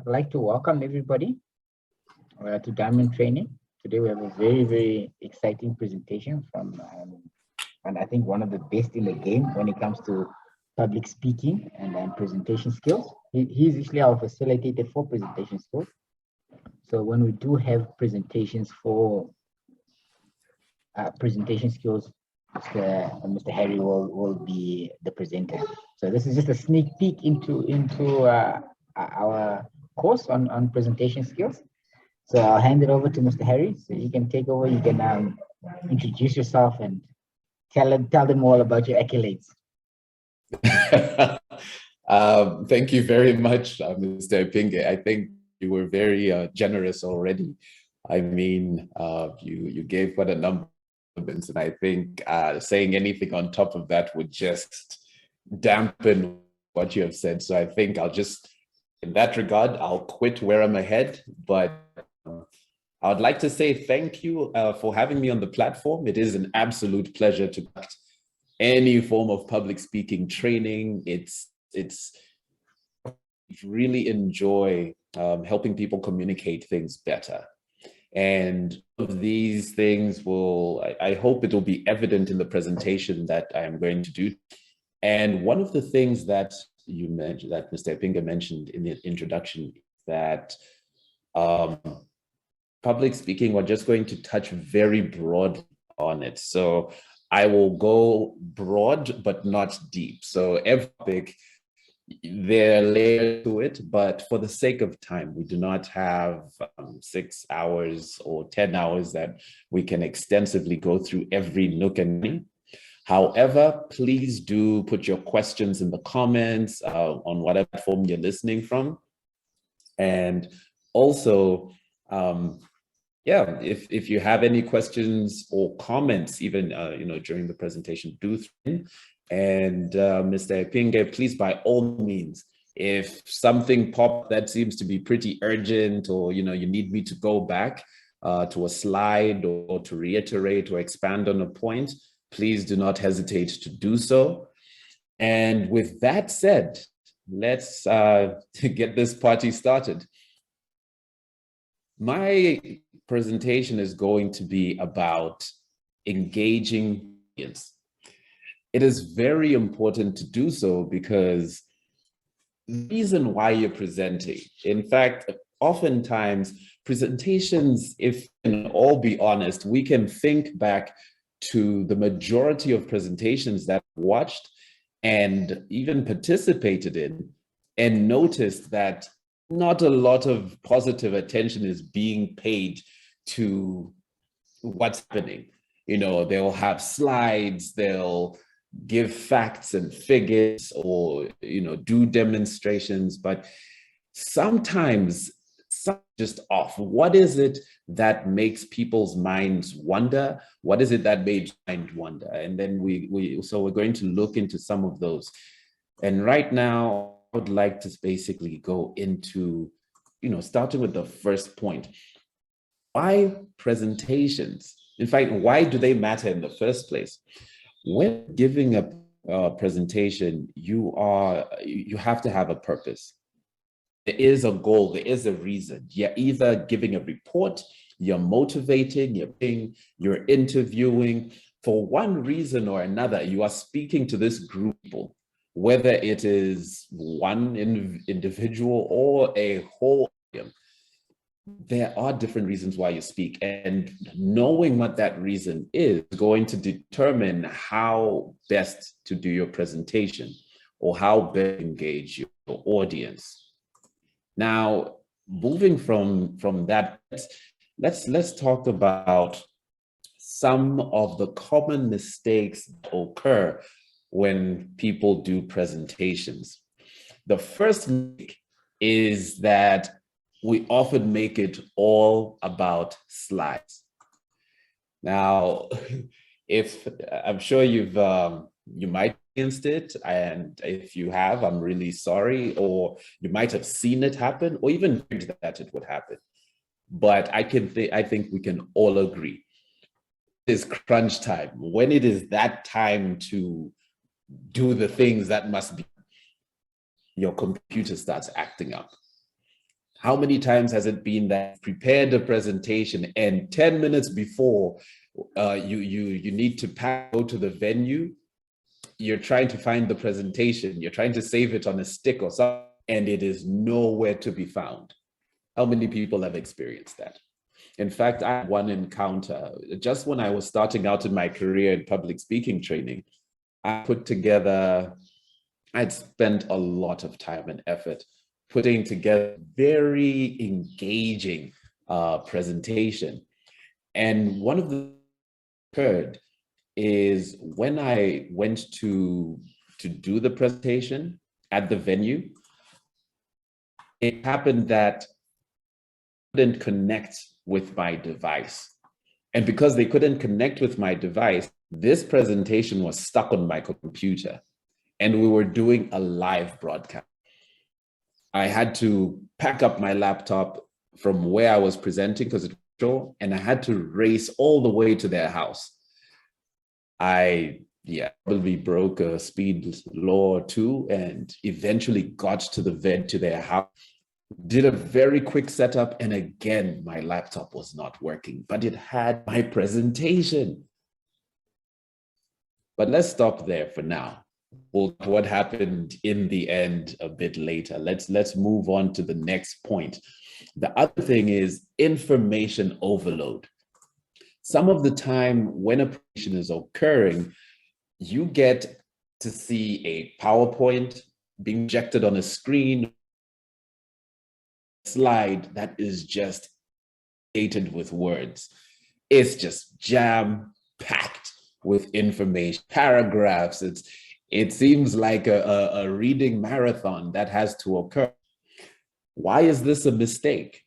I'd like to welcome everybody to Diamond Training. Today we have a very, very exciting presentation from, and I think one of the best in the game when it comes to public speaking and presentation skills. He's usually our facilitator for presentation skills. So when we do have presentations for presentation skills, Mr. Harry will be the presenter. So this is just a sneak peek into our course on presentation skills. So I'll hand it over to Mr. Harry. So you can take over. You can introduce yourself and tell them all about your accolades. Thank you very much, Mr. Epinge. I think you were very generous already. I mean, you gave quite a number. And I think saying anything on top of that would just dampen what you have said. So I think I'll just, in that regard, I'll quit where I'm ahead. But I would like to say thank you for having me on the platform. It is an absolute pleasure to conduct any form of public speaking training. It's really enjoy helping people communicate things better. And of these things I hope it will be evident in the presentation that I am going to do. And one of the things that you mentioned, that Mr. Epinge mentioned in the introduction, that public speaking, we're just going to touch very broad on it. So I will go broad, but not deep. So every topic, there are layers to it, but for the sake of time, we do not have 6 hours or 10 hours that we can extensively go through every nook and cranny. However, please do put your questions in the comments on whatever platform you're listening from. And also, if you have any questions or comments, even during the presentation, do throw in. And Mr. Epinge, please, by all means, if something pops that seems to be pretty urgent, or you need me to go back to a slide or to reiterate or expand on a point, please do not hesitate to do so. And with that said, let's get this party started. My presentation is going to be about engaging audience. It is very important to do so because the reason why you're presenting, in fact, oftentimes presentations, if we can all be honest, we can think back to the majority of presentations that I've watched and even participated in and noticed that not a lot of positive attention is being paid to what's happening. They'll have slides, they'll give facts and figures, or do demonstrations, but sometimes just off. What is it that makes people's minds wonder? What is it that made mind wonder? And then we're going to look into some of those. And right now I would like to basically go into starting with the first point. Why presentations? In fact, why do they matter in the first place? When giving a presentation, you have to have a purpose. There is a goal, there is a reason. You're either giving a report, you're motivating, you're interviewing. For one reason or another, you are speaking to this group of people, whether it is one individual or a whole audience. There are different reasons why you speak, and knowing what that reason is going to determine how best to do your presentation or how best to engage your audience. Now, moving from that, let's talk about some of the common mistakes that occur when people do presentations. The first mistake is that we often make it all about slides. Now, if I'm sure you might experienced it, and if you have, I'm really sorry, or you might have seen it happen, or even heard that it would happen. But I think we can all agree, it is crunch time. When it is that time to do the things that must be, your computer starts acting up. How many times has it been that prepared a presentation and 10 minutes before you need to go to the venue, you're trying to find the presentation, you're trying to save it on a stick or something, and it is nowhere to be found? How many people have experienced that? In fact, I had one encounter just when I was starting out in my career in public speaking training. I'd spent a lot of time and effort putting together very engaging presentation. And one of the occurred is when I went to do the presentation at the venue, it happened that I couldn't connect with my device. And because they couldn't connect with my device, this presentation was stuck on my computer, and we were doing a live broadcast. I had to pack up my laptop from where I was presenting because it was short, and I had to race all the way to their house. I probably broke a speed law or two and eventually got to their house. Did a very quick setup, and again, my laptop was not working, but it had my presentation. But let's stop there for now. What happened in the end a bit later. Let's move on to the next point. The other thing is information overload. Some of the time when a presentation is occurring, you get to see a PowerPoint being projected on a screen, slide that is just created with words. It's just jam-packed with information, paragraphs. It seems like a reading marathon that has to occur. Why is this a mistake?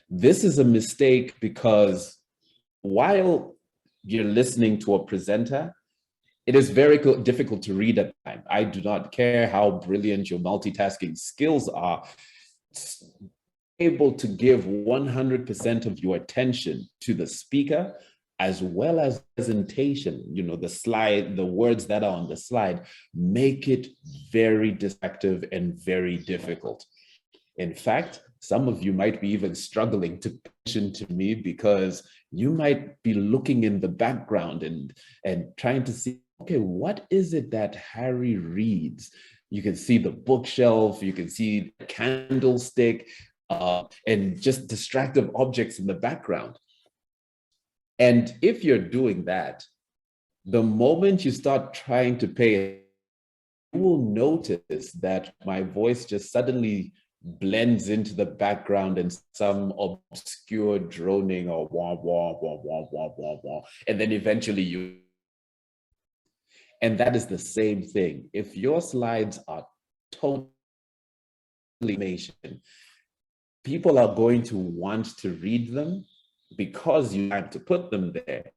This is a mistake because while you're listening to a presenter, it is very difficult to read at the time. I do not care how brilliant your multitasking skills are. Able to give 100% of your attention to the speaker as well as presentation, the slide, the words that are on the slide, make it very distractive and very difficult. In fact, some of you might be even struggling to listen to me because you might be looking in the background and trying to see, okay, what is it that Harry reads? You can see the bookshelf, you can see the candlestick, and just distractive objects in the background. And if you're doing that, the moment you start trying to pay, you will notice that my voice just suddenly blends into the background and some obscure droning or wah, wah, wah, wah, wah, wah, wah. And then eventually and that is the same thing. If your slides are totally information, people are going to want to read them because you have to put them there.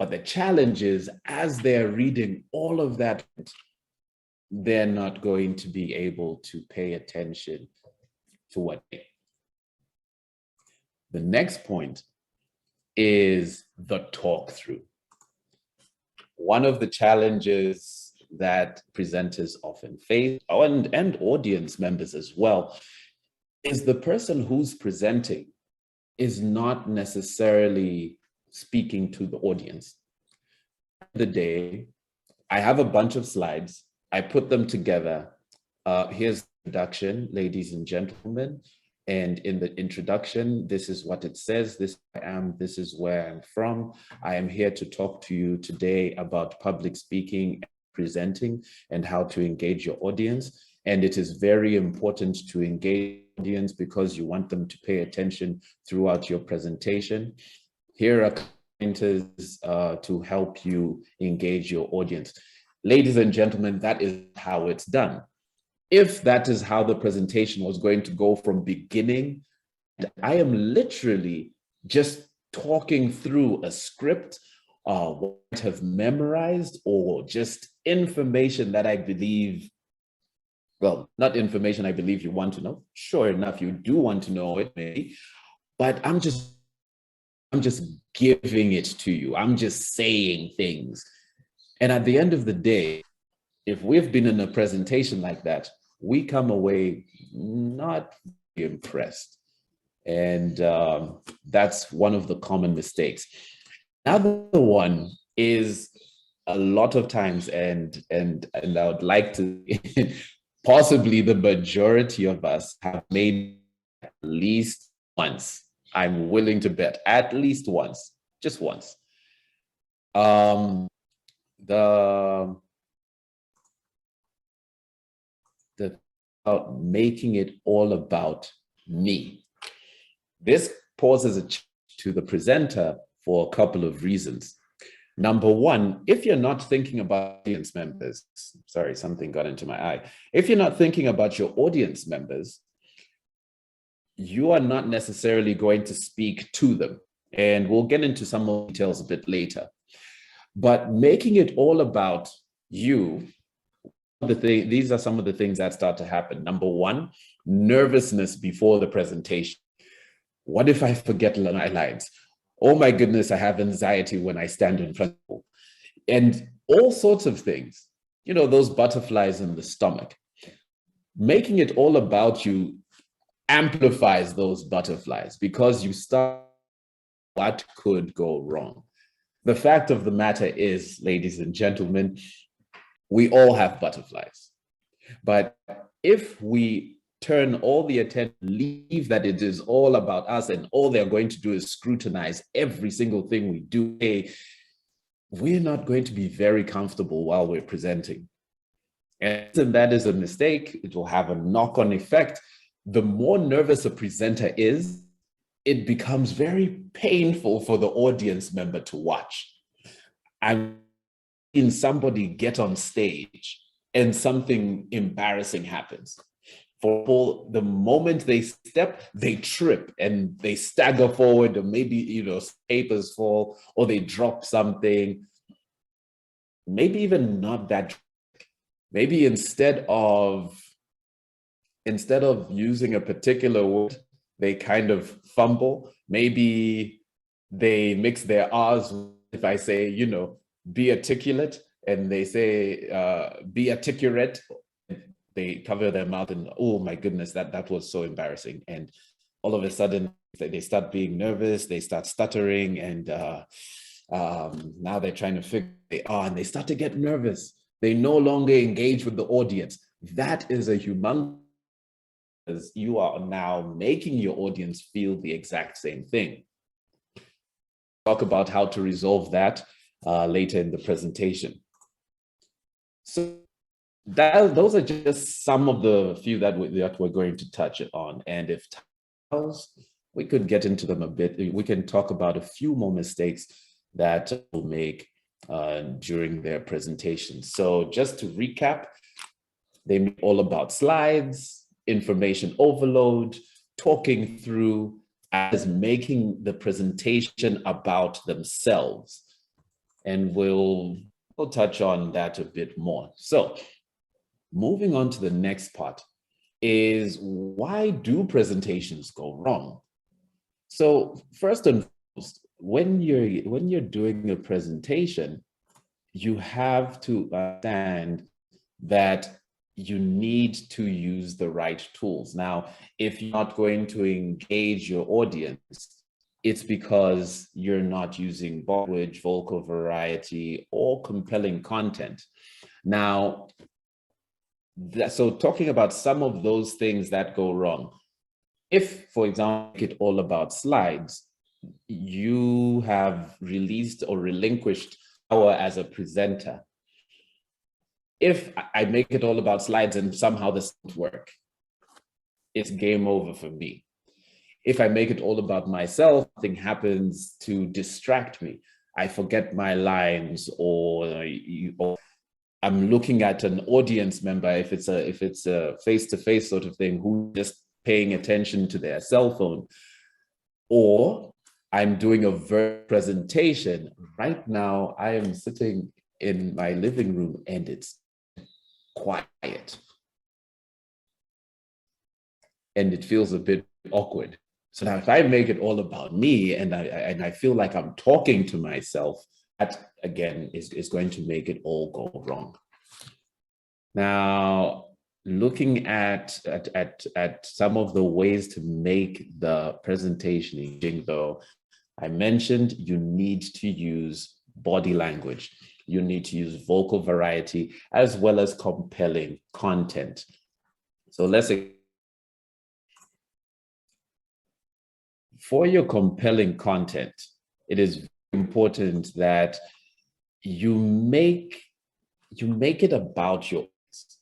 But the challenge is, as they're reading all of that, they're not going to be able to pay attention to what. The next point is the talk through. One of the challenges that presenters often face, and audience members as well, is the person who's presenting is not necessarily speaking to the audience. At the end of the day, I have a bunch of slides. I put them together. Here's the introduction, ladies and gentlemen. And in the introduction, this is what it says. This is where I'm from. I am here to talk to you today about public speaking, presenting, and how to engage your audience. And it is very important to engage the audience because you want them to pay attention throughout your presentation. Here are pointers to help you engage your audience. Ladies and gentlemen, that is how it's done. If that is how the presentation was going to go from beginning, I am literally just talking through a script, what I have memorized, or just information that I believe, well, not information I believe you want to know. Sure enough, you do want to know it, maybe, but I'm just giving it to you. I'm just saying things. And at the end of the day, if we've been in a presentation like that, we come away not impressed. And that's one of the common mistakes. Another one is a lot of times, and I would like to, possibly the majority of us have made at least once. I'm willing to bet at least once, just once. The about making it all about me. This poses a challenge to the presenter for a couple of reasons. Number one, if you're not thinking about audience members, sorry, something got into my eye. If you're not thinking about your audience members, you are not necessarily going to speak to them. And we'll get into some more details a bit later. But making it all about you, these are some of the things that start to happen. Number one, nervousness before the presentation. What if I forget my lines? Oh my goodness, I have anxiety when I stand in front of people. And all sorts of things, you know, those butterflies in the stomach. Making it all about you amplifies those butterflies because you start what could go wrong. The fact of the matter is, ladies and gentlemen, we all have butterflies. But if we turn all the attention, leave that it is all about us and all they're going to do is scrutinize every single thing we do, we're not going to be very comfortable while we're presenting. And that is a mistake. It will have a knock-on effect. The more nervous a presenter is, it becomes very painful for the audience member to watch. I've seen somebody get on stage and something embarrassing happens. For the moment they step, they trip and they stagger forward, or maybe, you know, papers fall, or they drop something. Maybe even not that. Maybe instead of using a particular word, they kind of fumble. Maybe they mix their R's. If I say, you know, be articulate, and they say be articulate, they cover their mouth and, oh my goodness, that was so embarrassing. And all of a sudden they start being nervous, they start stuttering, and now they're trying to figure they are, and they start to get nervous. They no longer engage with the audience. That is a humongous, because you are now making your audience feel the exact same thing. Talk about how to resolve that later in the presentation. So those are just some of the few that we're going to touch on. And if we could get into them a bit, we can talk about a few more mistakes that will make during their presentation. So just to recap, they make all about slides, information overload, talking through, as making the presentation about themselves. And we'll touch on that a bit more. So moving on to the next part is, why do presentations go wrong? So first and foremost, when you're doing a presentation, you have to understand that you need to use the right tools. Now, if you're not going to engage your audience, it's because you're not using language, vocal variety, or compelling content. Now, so talking about some of those things that go wrong. If, for example, make it all about slides, you have released or relinquished power as a presenter. If I make it all about slides and somehow this doesn't work, it's game over for me. If I make it all about myself, something happens to distract me. I forget my lines, or I'm looking at an audience member, if it's a face-to-face sort of thing, who's just paying attention to their cell phone, or I'm doing a virtual presentation. Right now, I am sitting in my living room and it's quiet. And it feels a bit awkward. So now if I make it all about me and I feel like I'm talking to myself, that again is going to make it all go wrong. Now, looking at some of the ways to make the presentation engaging, though, I mentioned you need to use body language. You need to use vocal variety as well as compelling content. So let's say for your compelling content, it is important that you make it about your audience.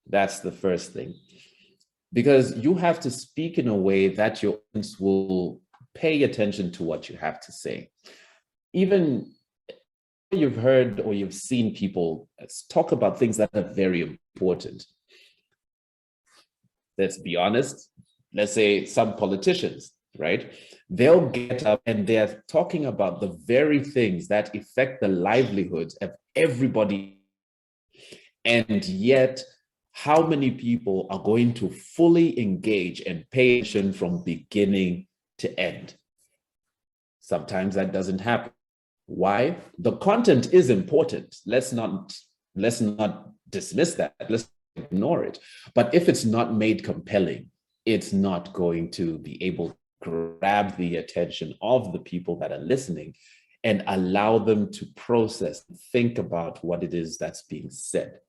That's the first thing, because you have to speak in a way that your audience will pay attention to what you have to say. Even you've heard or you've seen people talk about things that are very important. Let's be honest. Let's say some politicians, right? They'll get up and they're talking about the very things that affect the livelihoods of everybody. And yet, how many people are going to fully engage and pay attention from beginning to end? Sometimes that doesn't happen. Why? The content is important. Let's not dismiss that. Let's ignore it. But if it's not made compelling, it's not going to be able to grab the attention of the people that are listening and allow them to process, think about what it is that's being said.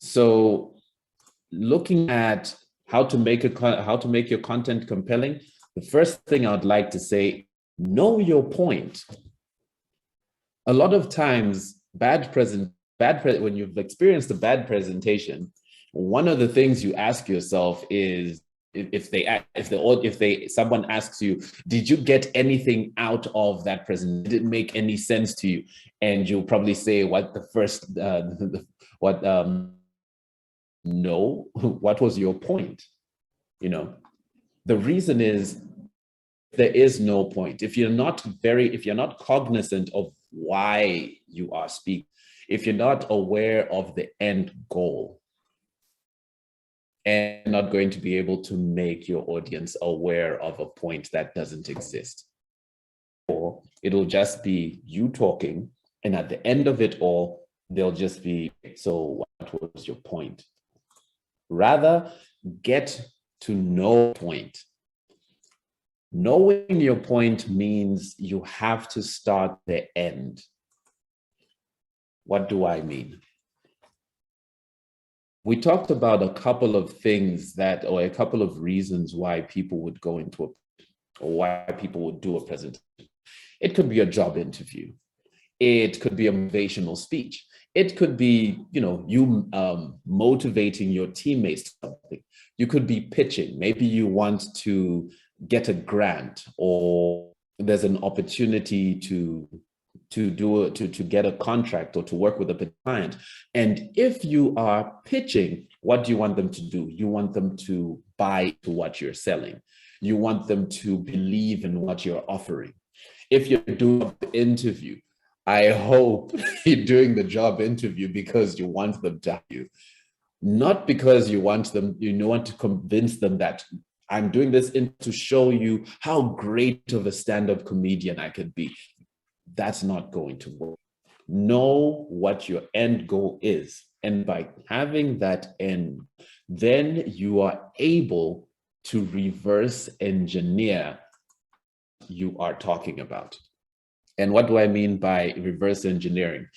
So looking at how to make your content compelling, the first thing I would like to say, know your point. A lot of times, when you've experienced a bad presentation, one of the things you ask yourself is, if someone asks you, did you get anything out of that presentation? Did it make any sense to you? And you'll probably say, no, what was your point? The reason is there is no point. If you're not cognizant of why you are speaking, if you're not aware of the end goal, and not going to be able to make your audience aware of a point that doesn't exist, or it'll just be you talking, and at the end of it all, they'll just be, so what was your point? Rather, get to know point. Knowing your point means you have to start the end. What do I mean? We talked about a couple of things or a couple of reasons why people would go into or why people would do a presentation. It could be a job interview. It could be a motivational speech. It could be, you motivating your teammates to something. You could be pitching. Maybe you want to get a grant, or there's an opportunity to get a contract or to work with a client. And if you are pitching, what do you want them to do? You want them to buy to what you're selling. You want them to believe in what you're offering. If you're doing the interview, I hope you're doing the job interview because you want them to have you, not because you want to convince them that I'm doing this to show you how great of a stand-up comedian I could be. That's not going to work. Know what your end goal is. And by having that end, then you are able to reverse engineer what you are talking about. And what do I mean by reverse engineering?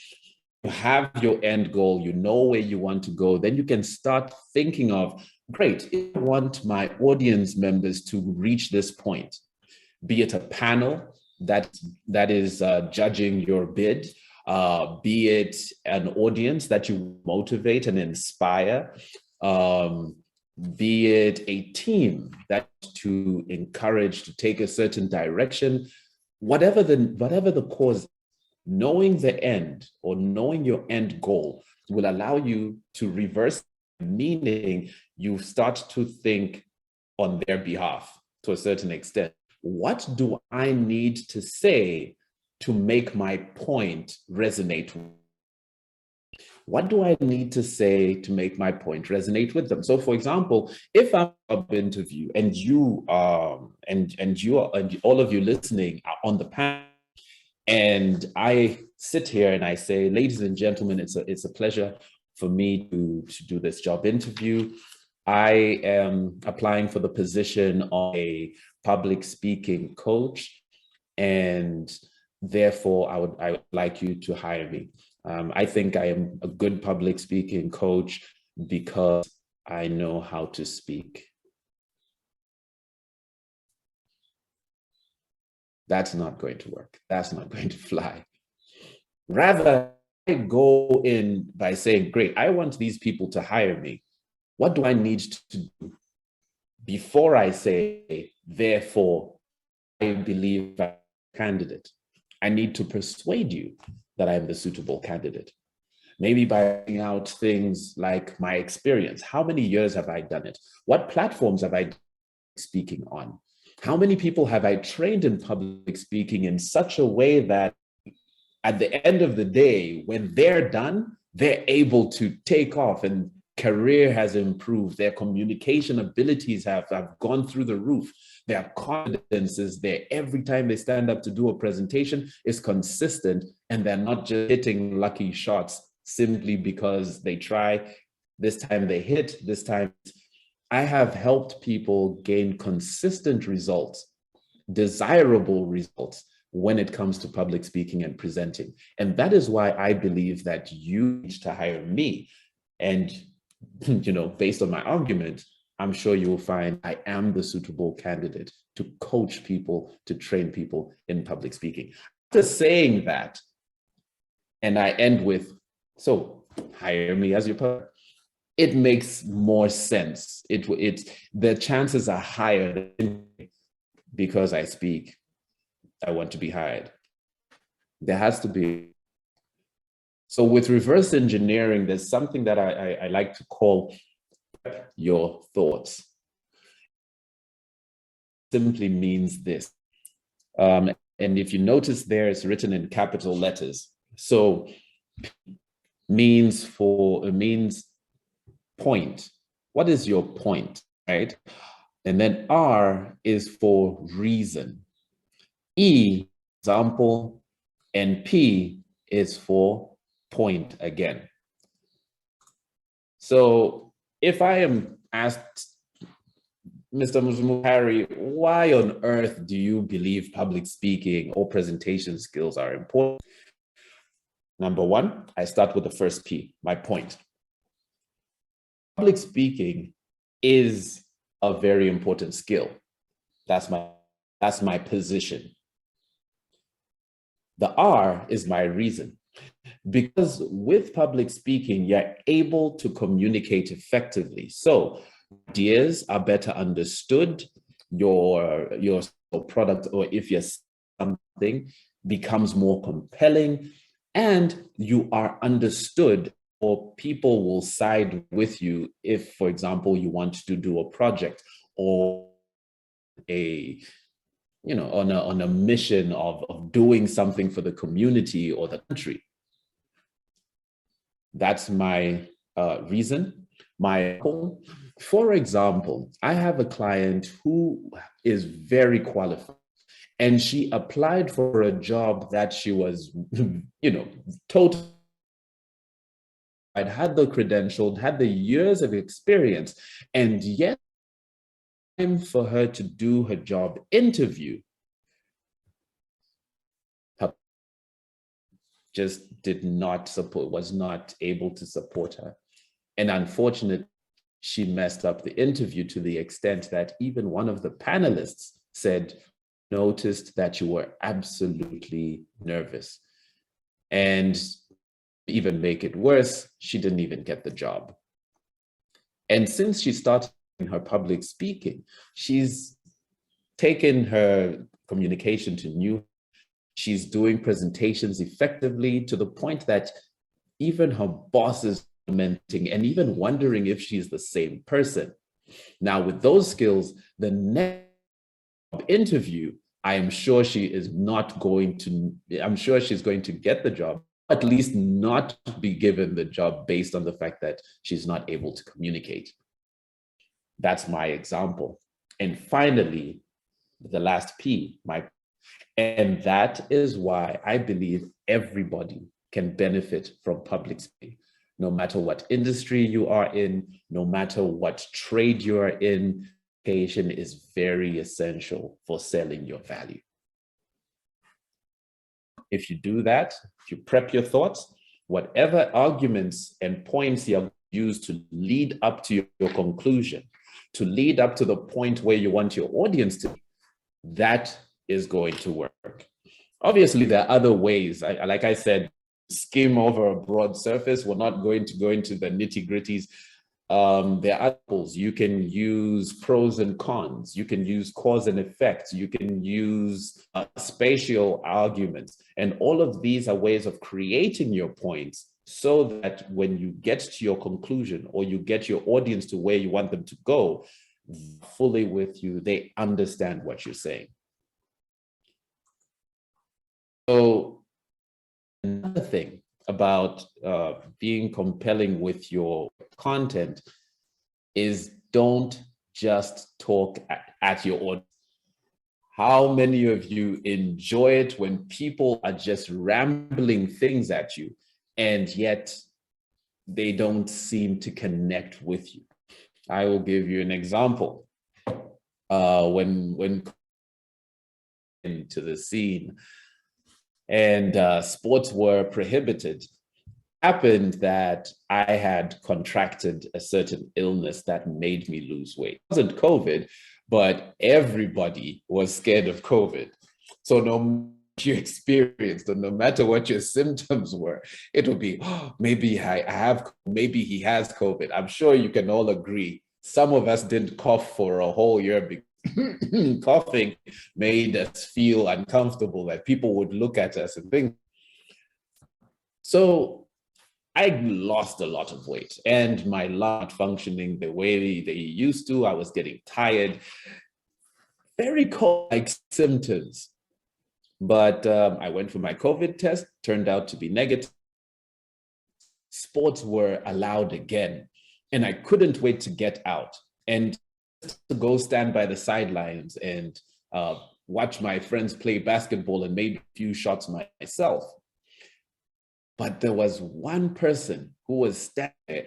You have your end goal, you know where you want to go, then you can start thinking of, great, if I want my audience members to reach this point, be it a panel that is judging your bid, be it an audience that you motivate and inspire, be it a team that to encourage to take a certain direction, whatever the cause, knowing the end or knowing your end goal will allow you to reverse, meaning you start to think on their behalf to a certain extent. What do I need to say to make my point resonate? What do I need to say to make my point resonate with them? So, for example, if I'm an interview and you and all of you listening are on the panel, and I sit here and I say, ladies and gentlemen, it's a pleasure for me to do this job interview. I am applying for the position of a public speaking coach, and therefore I would like you to hire me. I think I am a good public speaking coach because I know how to speak. That's not going to work. That's not going to fly. Rather, I go in by saying, great, I want these people to hire me. What do I need to do before I say, therefore, I believe I'm a candidate? I need to persuade you that I'm the suitable candidate. Maybe by bringing out things like my experience. How many years have I done it? What platforms have I been speaking on? How many people have I trained in public speaking in such a way that at the end of the day, when they're done, they're able to take off and career has improved. Their communication abilities have gone through the roof. Their confidence is there. Every time they stand up to do a presentation is consistent, and they're not just hitting lucky shots simply because they try. This time they hit, this time. I have helped people gain consistent results, desirable results, when it comes to public speaking and presenting. And that is why I believe that you need to hire me. And, based on my argument, I'm sure you will find I am the suitable candidate to coach people, to train people in public speaking. After saying that, and I end with, so hire me as your partner, it makes more sense. The chances are higher because I speak. I want to be hired. There has to be. So with reverse engineering, there's something that I like to call your thoughts. Simply means this. And if you notice there, it's written in capital letters. So means point. What is your point, right? And then R is for reason. E, example, and P is for point again. So if I am asked, Mr. Mutharika, why on earth do you believe public speaking or presentation skills are important? Number one, I start with the first P, my point. Public speaking is a very important skill. That's my position. The R is my reason. Because with public speaking, you're able to communicate effectively. So ideas are better understood, your product, or if you're something, becomes more compelling, and you are understood, or people will side with you if, for example, you want to do a project or on a mission of doing something for the community or the country. That's my reason. For example, I have a client who is very qualified, and she applied for a job that she was, totally had the credentials, had the years of experience, and yet time for her to do her job interview, just was not able to support her. And unfortunately, she messed up the interview to the extent that even one of the panelists noticed that you were absolutely nervous. And even make it worse, she didn't even get the job. And since she started her public speaking, she's taken her communication to new. She's doing presentations effectively to the point that even her boss is commenting and even wondering if she's the same person. Now, with those skills, the next interview, I'm sure she's going to get the job, at least not be given the job based on the fact that she's not able to communicate. That's my example. And finally, the last P, and that is why I believe everybody can benefit from public speaking. no matter what industry you are in, no matter what trade you are in, communication is very essential for selling your value. If you do that, if you prep your thoughts, whatever arguments and points you use to lead up to your conclusion, to lead up to the point where you want your audience to be, that is going to work. Obviously, there are other ways. Like I said, skim over a broad surface. We're not going to go into the nitty-gritties. There are tools. You can use pros and cons. You can use cause and effect. You can use spatial arguments. And all of these are ways of creating your points so that when you get to your conclusion or you get your audience to where you want them to go, fully with you, they understand what you're saying. So another thing about being compelling with your content is don't just talk at your audience. How many of you enjoy it when people are just rambling things at you and yet they don't seem to connect with you? I will give you an example. When into the scene and sports were prohibited, happened that I had contracted a certain illness that made me lose weight. It wasn't COVID, but everybody was scared of COVID. So no matter what you experienced, or no matter what your symptoms were, it would be, oh, maybe I have, maybe he has COVID. I'm sure you can all agree. Some of us didn't cough for a whole year because coughing made us feel uncomfortable, that people would look at us and think. So I lost a lot of weight and my lung not functioning the way they used to. I was getting tired, very cold-like symptoms. But I went for my COVID test, turned out to be negative. Sports were allowed again, and I couldn't wait to get out and to go stand by the sidelines and watch my friends play basketball and maybe a few shots myself. But there was one person who was standing there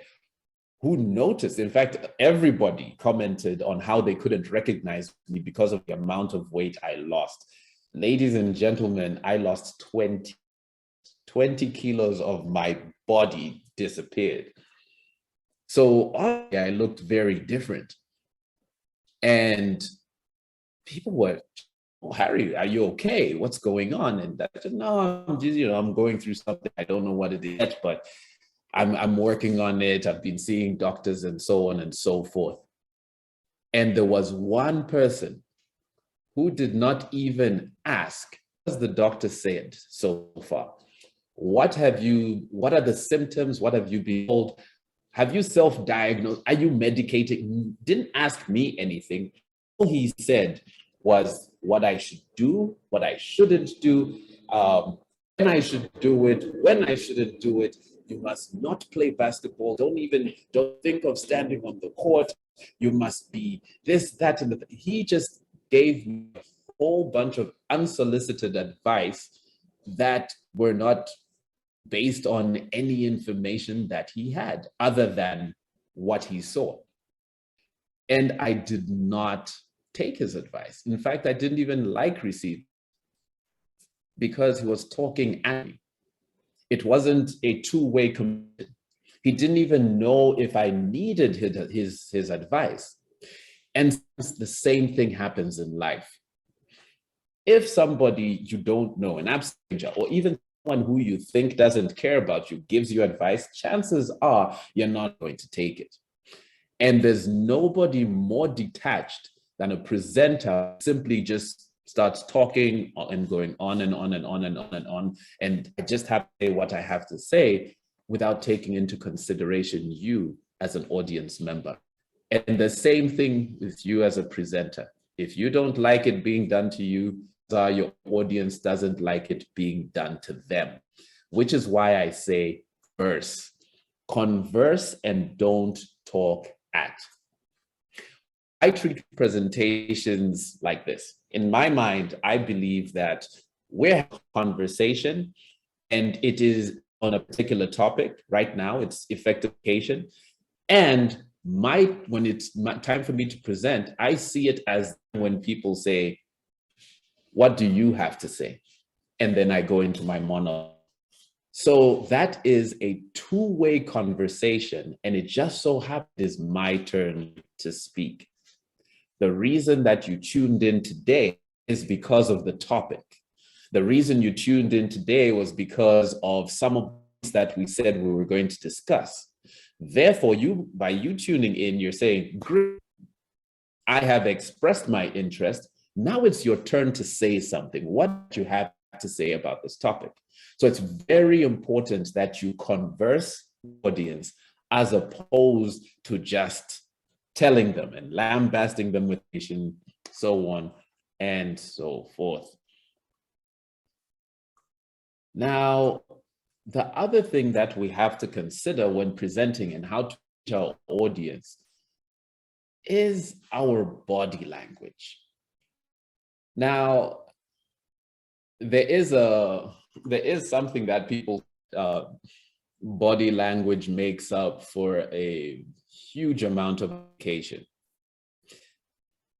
who noticed. In fact, everybody commented on how they couldn't recognize me because of the amount of weight I lost. Ladies and gentlemen, I lost 20 kilos of my body disappeared. So I looked very different. And people were, oh, Harry, are you okay? What's going on? And I said, no, I'm just, I'm going through something. I don't know what it is, but I'm working on it. I've been seeing doctors and so on and so forth. And there was one person who did not even ask, as the doctor said so far, what are the symptoms? What have you been told? Have you self-diagnosed? Are you medicated? Didn't ask me anything. All he said was what I should do, what I shouldn't do, when I should do it, when I shouldn't do it. You must not play basketball. Don't think of standing on the court. You must be this, that, and the. He just gave me a whole bunch of unsolicited advice that were not based on any information that he had other than what he saw. And I did not take his advice. In fact, I didn't even like receiving, because he was talking at me. It wasn't a two-way commitment. He didn't even know if I needed his advice. And the same thing happens in life. If somebody you don't know, an absolute stranger, or even someone who you think doesn't care about you, gives you advice, chances are you're not going to take it. And there's nobody more detached than a presenter simply just starts talking and going on and on and on and on and on. And I just have to say what I have to say without taking into consideration you as an audience member. And the same thing with you as a presenter. If you don't like it being done to you, your audience doesn't like it being done to them, which is why I say converse and don't talk at. I treat presentations like this. In my mind, I believe that we're having a conversation and it is on a particular topic. Right now, it's effective education. And when it's time for me to present, I see it as when people say, what do you have to say? And then I go into my monologue. So that is a two-way conversation, and it just so happens it's my turn to speak. The reason that you tuned in today is because of the topic. The reason you tuned in today was because of some of things that we said we were going to discuss. Therefore, by you tuning in, you're saying, great, I have expressed my interest. Now it's your turn to say something. What do you have to say about this topic? So it's very important that you converse with the audience as opposed to just telling them and lambasting them with information, so on and so forth. Now, the other thing that we have to consider when presenting and how to reach our audience is our body language. Now, there is something that people body language makes up for a huge amount of communication.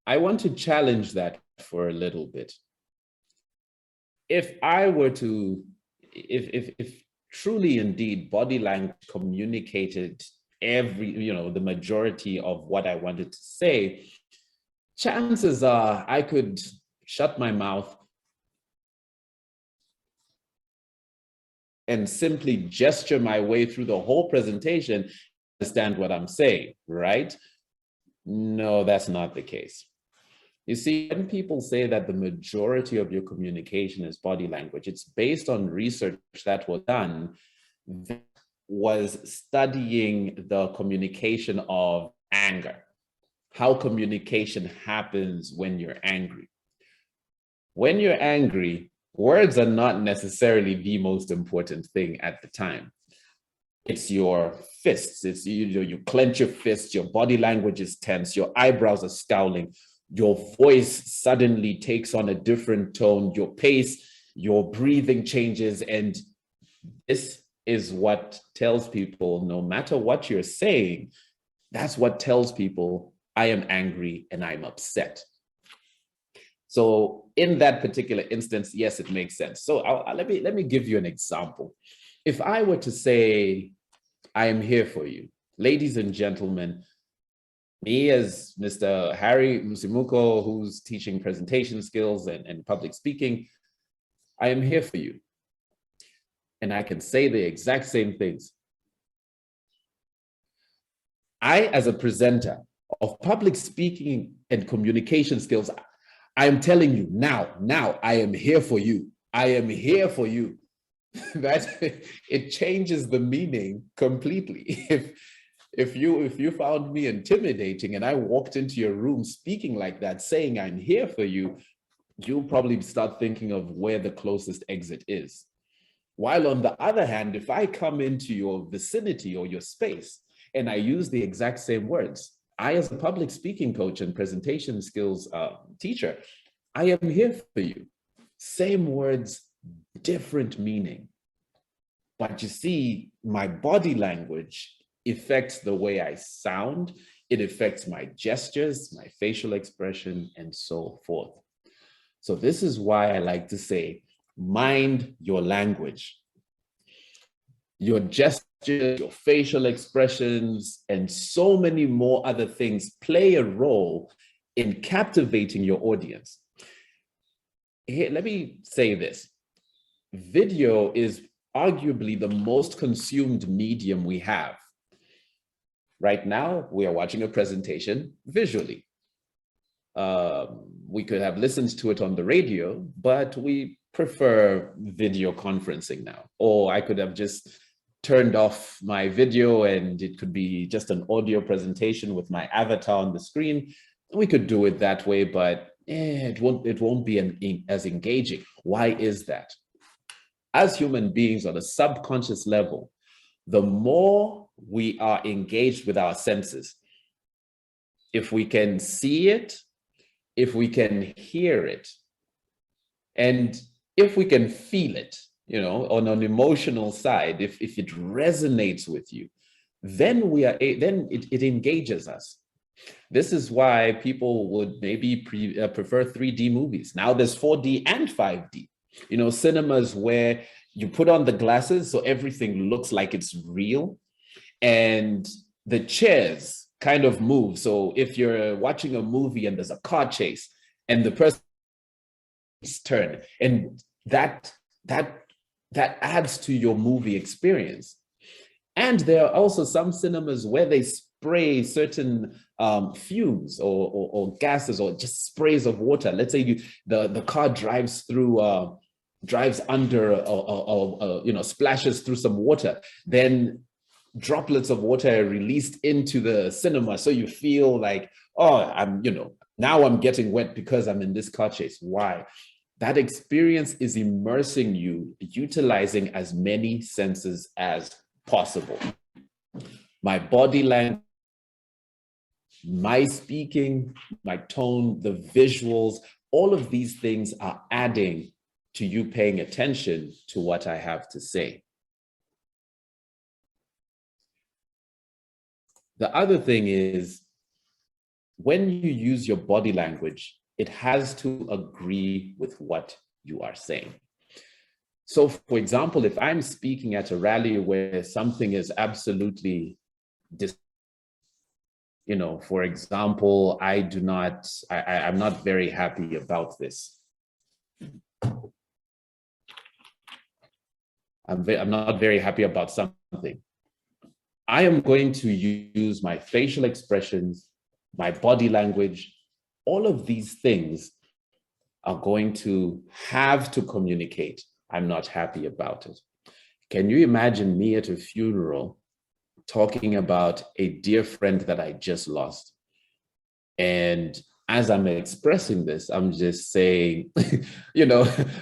I want to challenge that for a little bit. If I were to, if truly indeed body language communicated the majority of what I wanted to say, chances are I could shut my mouth and simply gesture my way through the whole presentation, understand what I'm saying, right? No, that's not the case. You see, when people say that the majority of your communication is body language, it's based on research that was done that was studying the communication of anger, how communication happens when you're angry. When you're angry, words are not necessarily the most important thing at the time. It's your fists. It's you clench your fists, your body language is tense, your eyebrows are scowling, your voice suddenly takes on a different tone, your pace, your breathing changes. And this is what tells people, no matter what you're saying, that's what tells people, I am angry and I'm upset. So in that particular instance, yes, it makes sense. So let me give you an example. If I were to say, I am here for you, ladies and gentlemen, me as Mr. Harry Musimuko, who's teaching presentation skills and public speaking, I am here for you. And I can say the exact same things. I, as a presenter of public speaking and communication skills, I am telling you now, I am here for you. I am here for you. That it changes the meaning completely. If you found me intimidating and I walked into your room speaking like that, saying I'm here for you, you'll probably start thinking of where the closest exit is. While on the other hand, if I come into your vicinity or your space and I use the exact same words, I, as a public speaking coach and presentation skills teacher, I am here for you. Same words, different meaning. But you see, my body language affects the way I sound. It affects my gestures, my facial expression, and so forth. So this is why I like to say, mind your language. Your gestures, your facial expressions, and so many more other things play a role in captivating your audience. Here, let me say this. Video is arguably the most consumed medium we have. Right now, we are watching a presentation visually. We could have listened to it on the radio, but we prefer video conferencing now. Or I could have just turned off my video and it could be just an audio presentation with my avatar on the screen. We could do it that way, but it won't be as engaging. Why is that? As human beings on a subconscious level, the more we are engaged with our senses, if we can see it, if we can hear it, and if we can feel it, on an emotional side, if it resonates with you, then it engages us. This is why people would maybe prefer 3D movies. Now there's 4D and 5D. Cinemas where you put on the glasses so everything looks like it's real, and the chairs kind of move. So if you're watching a movie and there's a car chase and the person's turn, and that adds to your movie experience. And there are also some cinemas where they spray certain fumes or gases or just sprays of water. Let's say the car drives through, drives under, splashes through some water. Then droplets of water are released into the cinema. So you feel like, oh, now I'm getting wet because I'm in this car chase. Why? That experience is immersing you, utilizing as many senses as possible. My body language, my speaking, my tone, the visuals, all of these things are adding to you paying attention to what I have to say. The other thing is, when you use your body language, it has to agree with what you are saying. So for example, if I'm speaking at a rally where something is absolutely, for example, I'm not very happy about this. I'm not very happy about something. I am going to use my facial expressions, my body language. All of these things are going to have to communicate, I'm not happy about it. Can you imagine me at a funeral talking about a dear friend that I just lost? And as I'm expressing this, I'm just saying,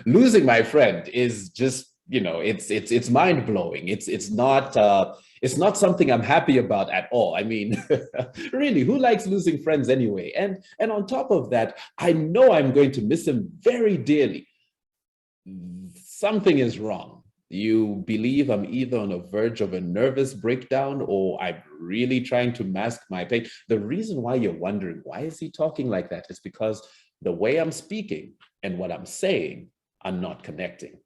losing my friend is just, it's mind-blowing. It's not something I'm happy about at all. I mean, really, who likes losing friends anyway? And on top of that, I know I'm going to miss him very dearly. Something is wrong. You believe I'm either on the verge of a nervous breakdown or I'm really trying to mask my pain. The reason why you're wondering, why is he talking like that? Is because the way I'm speaking and what I'm saying are not connecting.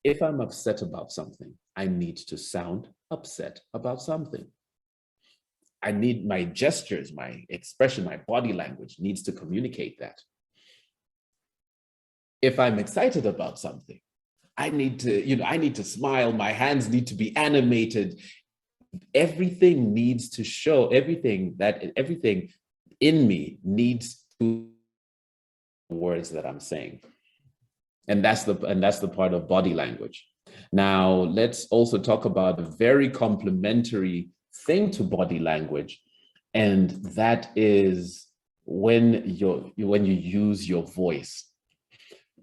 If I'm upset about something, I need to sound upset about something. I need my gestures, my expression, my body language needs to communicate that. If I'm excited about something, I need to smile, my hands need to be animated. Everything needs to show, everything in me needs to words that I'm saying. And that's the part of body language. Now, let's also talk about a very complementary thing to body language, and that is when you use your voice.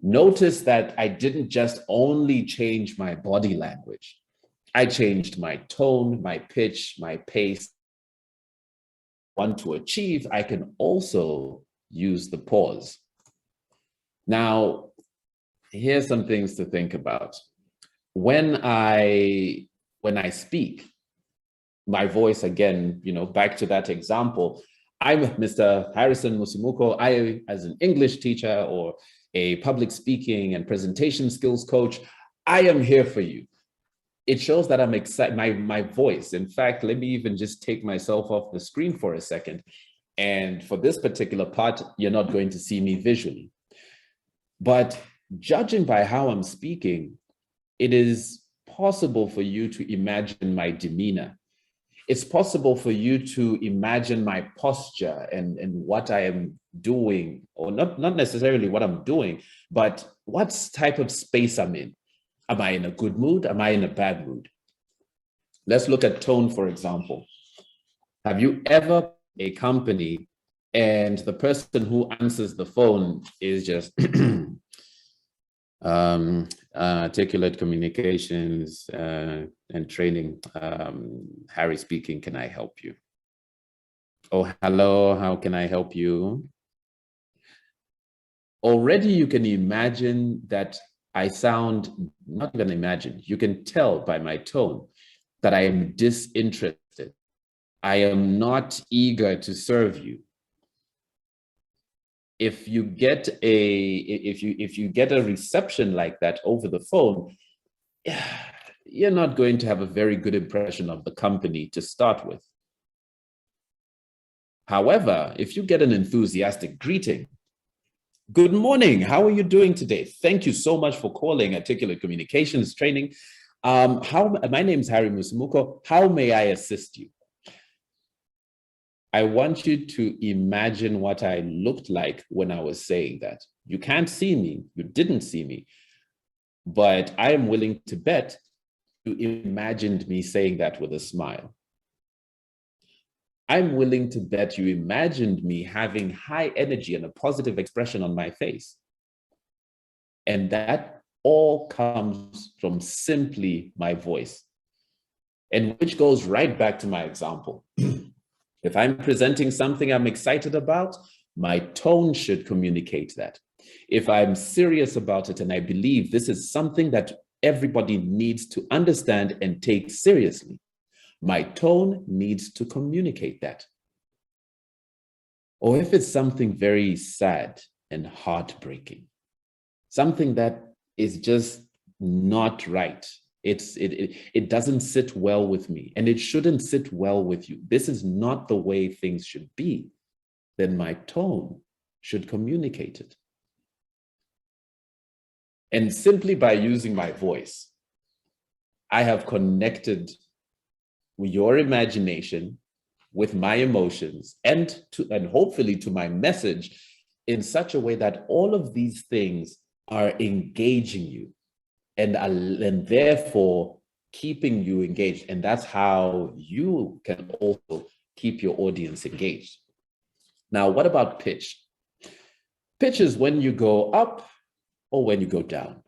Notice that I didn't just only change my body language. I changed my tone, my pitch, my pace. Want to achieve, I can also use the pause. Now, here's some things to think about. When I speak, my voice, again, back to that example, I'm Mr. Harrison Musumuko. I, as an English teacher or a public speaking and presentation skills coach, I am here for you. It shows that I'm excited, my voice. In fact, let me even just take myself off the screen for a second. And for this particular part, you're not going to see me visually. But judging by how I'm speaking, it is possible for you to imagine my demeanor. It's possible for you to imagine my posture and what I am doing, or not necessarily what I'm doing, but what type of space I'm in. Am I in a good mood? Am I in a bad mood? Let's look at tone, for example. Have you ever a company and the person who answers the phone is just articulate communications and training, Harry speaking, can I help you? Oh, hello, how can I help you? Already you can imagine that I sound, not even imagine, you can tell by my tone that I am disinterested. I am not eager to serve you. If you get a reception like that over the phone, you're not going to have a very good impression of the company to start with. However, if you get an enthusiastic greeting, good morning, how are you doing today? Thank you so much for calling Articulate Communications Training. My name is Harry Musumuko. How may I assist you? I want you to imagine what I looked like when I was saying that. You can't see me, you didn't see me, but I am willing to bet you imagined me saying that with a smile. I'm willing to bet you imagined me having high energy and a positive expression on my face. And that all comes from simply my voice. And which goes right back to my example. If I'm presenting something I'm excited about, my tone should communicate that. If I'm serious about it and I believe this is something that everybody needs to understand and take seriously, my tone needs to communicate that. Or if it's something very sad and heartbreaking, something that is just not right, it doesn't sit well with me, and it shouldn't sit well with you. This is not the way things should be. Then my tone should communicate it. And simply by using my voice, I have connected with your imagination, with my emotions, and hopefully to my message in such a way that all of these things are engaging you and therefore keeping you engaged. And that's how you can also keep your audience engaged. Now, what about pitch? Pitch is when you go up or when you go down.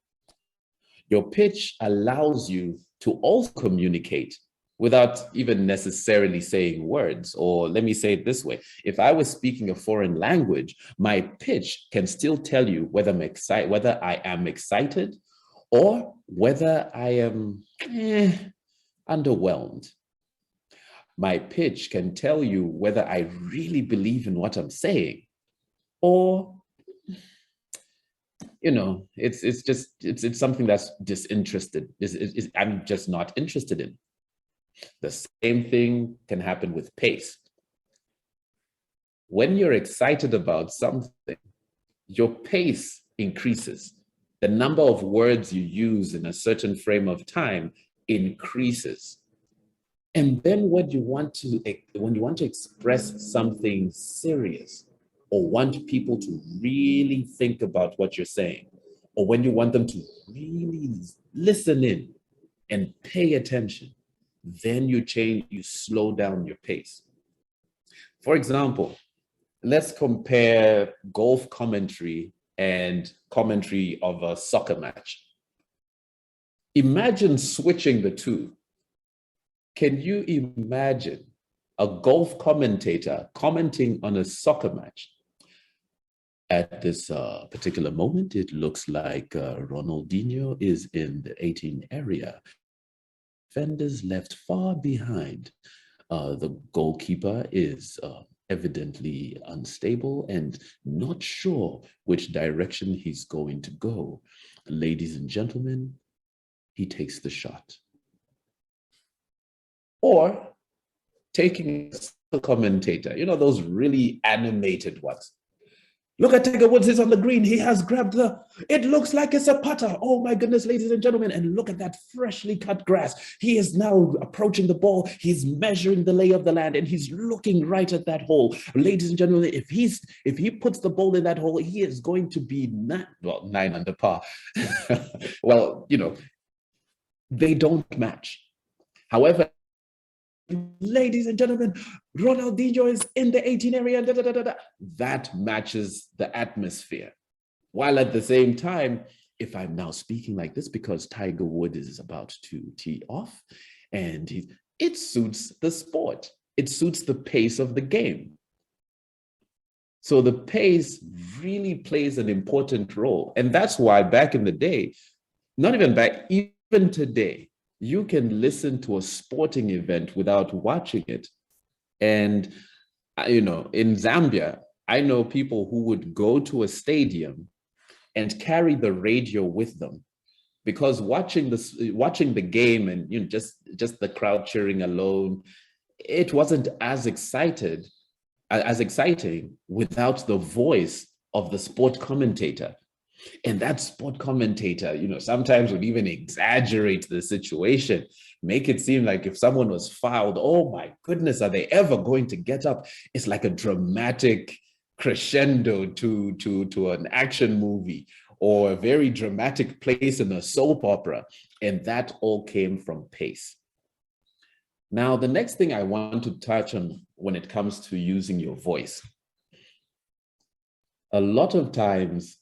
Your pitch allows you to also communicate without even necessarily saying words. Or let me say it this way. If I was speaking a foreign language, my pitch can still tell you whether I am excited or whether I am underwhelmed. My pitch can tell you whether I really believe in what I'm saying or, it's something that's disinterested. I'm just not interested in. The same thing can happen with pace. When you're excited about something, your pace increases. The number of words you use in a certain frame of time increases. And then when you want to express something serious or want people to really think about what you're saying, or when you want them to really listen in and pay attention, then you slow down your pace. For example, let's compare golf commentary and commentary of a soccer match. Imagine switching the two. Can you imagine a golf commentator commenting on a soccer match? At this particular moment, it looks like Ronaldinho is in the 18 area. Defenders left far behind. The goalkeeper is evidently unstable and not sure which direction he's going to go. Ladies and gentlemen, he takes the shot. Or taking a commentator, those really animated ones. Look at Tiger Woods, he's on the green. He has grabbed it looks like it's a putter. Oh my goodness, ladies and gentlemen. And look at that freshly cut grass. He is now approaching the ball. He's measuring the lay of the land and he's looking right at that hole. Ladies and gentlemen, if he puts the ball in that hole, he is going to be 9 under par. Well, they don't match. However, ladies and gentlemen, Ronaldinho is in the 18 area. That matches the atmosphere. While at the same time, if I'm now speaking like this because Tiger Woods is about to tee off, and it suits the sport. It suits the pace of the game. So the pace really plays an important role. And that's why back in the day, not even back, even today, you can listen to a sporting event without watching it. And, in Zambia, I know people who would go to a stadium and carry the radio with them, because watching the game and just the crowd cheering alone, it wasn't as exciting without the voice of the sport commentator. And that sport commentator, sometimes would even exaggerate the situation, make it seem like if someone was fouled, oh my goodness, are they ever going to get up? It's like a dramatic crescendo to an action movie or a very dramatic place in a soap opera. And that all came from pace. Now, the next thing I want to touch on when it comes to using your voice, a lot of times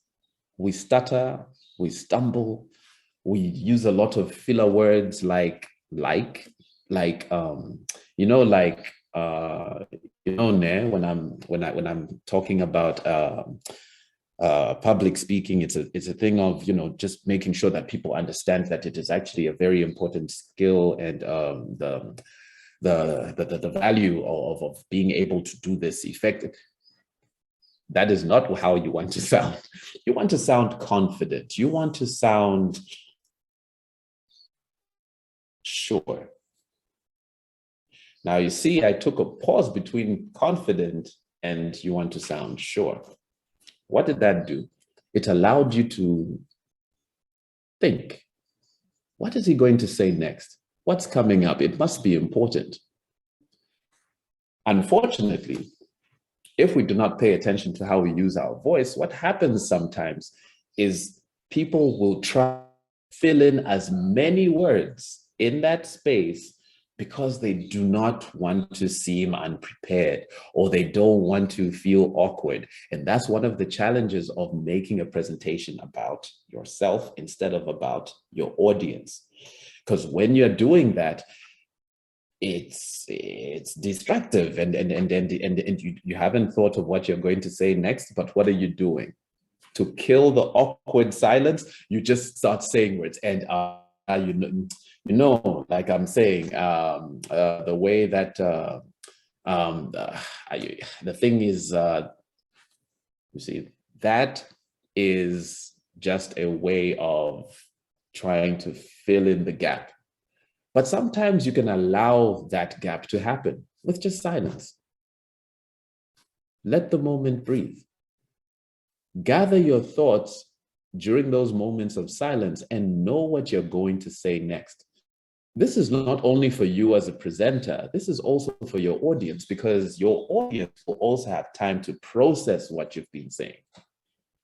we stutter, we stumble, we use a lot of filler words like when I'm talking about public speaking, it's a thing of just making sure that people understand that it is actually a very important skill, and the value of being able to do this effectively. That is not how you want to sound. You want to sound confident. You want to sound sure. Now, you see, I took a pause between confident and you want to sound sure. What did that do? It allowed you to think. What is he going to say next? What's coming up? It must be important. Unfortunately, if we do not pay attention to how we use our voice, what happens sometimes is people will try to fill in as many words in that space because they do not want to seem unprepared, or they don't want to feel awkward. And that's one of the challenges of making a presentation about yourself instead of about your audience. Because when you're doing that, it's distractive, and you haven't thought of what you're going to say next, but what are you doing? To kill the awkward silence, you just start saying words. And like I'm saying, the way that the thing is, you see, that is just a way of trying to fill in the gap. But sometimes you can allow that gap to happen with just silence. Let the moment breathe. Gather your thoughts during those moments of silence and know what you're going to say next. This is not only for you as a presenter, this is also for your audience, because your audience will also have time to process what you've been saying.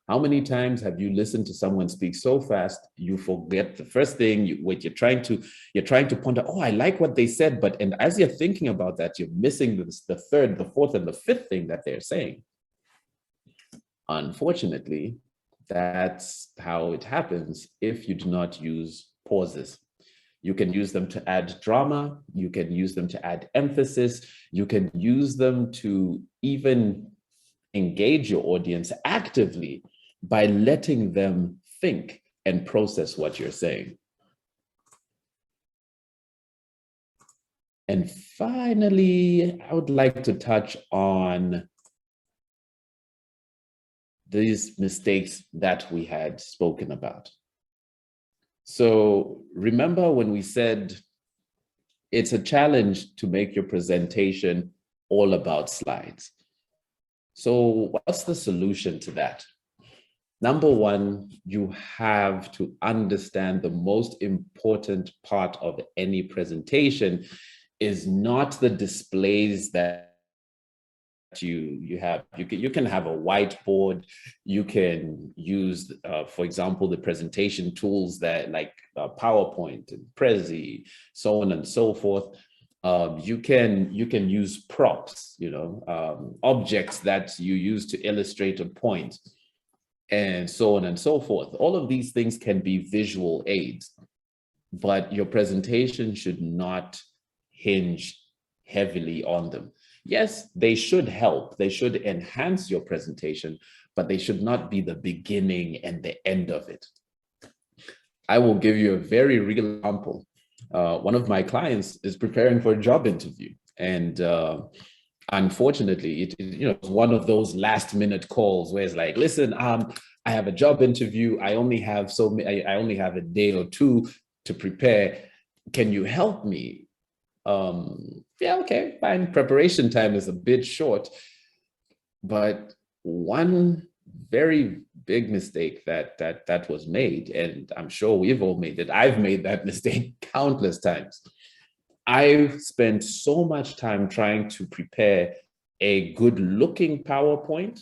How many times have you listened to someone speak so fast, you forget the first thing, you're trying to ponder, oh, I like what they said, and as you're thinking about that, you're missing the third, the fourth, and the fifth thing that they're saying. Unfortunately, that's how it happens if you do not use pauses. You can use them to add drama, you can use them to add emphasis, you can use them to even engage your audience actively by letting them think and process what you're saying. And finally, I would like to touch on these mistakes that we had spoken about. So remember when we said it's a challenge to make your presentation all about slides. So what's the solution to that? Number one, you have to understand the most important part of any presentation is not the displays that you have. You can have a whiteboard, you can use, for example, the presentation tools that like PowerPoint and Prezi, so on and so forth. You can use props, objects that you use to illustrate a point, and so on and so forth. All of these things can be visual aids, but your presentation should not hinge heavily on them. Yes, they should help, they should enhance your presentation, but they should not be the beginning and the end of it. I will give you a very real example. One of my clients is preparing for a job interview, and unfortunately, it's one of those last minute calls where it's like, listen, I have a job interview. I only have I only have a day or two to prepare. Can you help me? Yeah, okay, fine. Preparation time is a bit short, but one very big mistake that was made, and I'm sure we've all made it. I've made that mistake countless times. I've spent so much time trying to prepare a good looking PowerPoint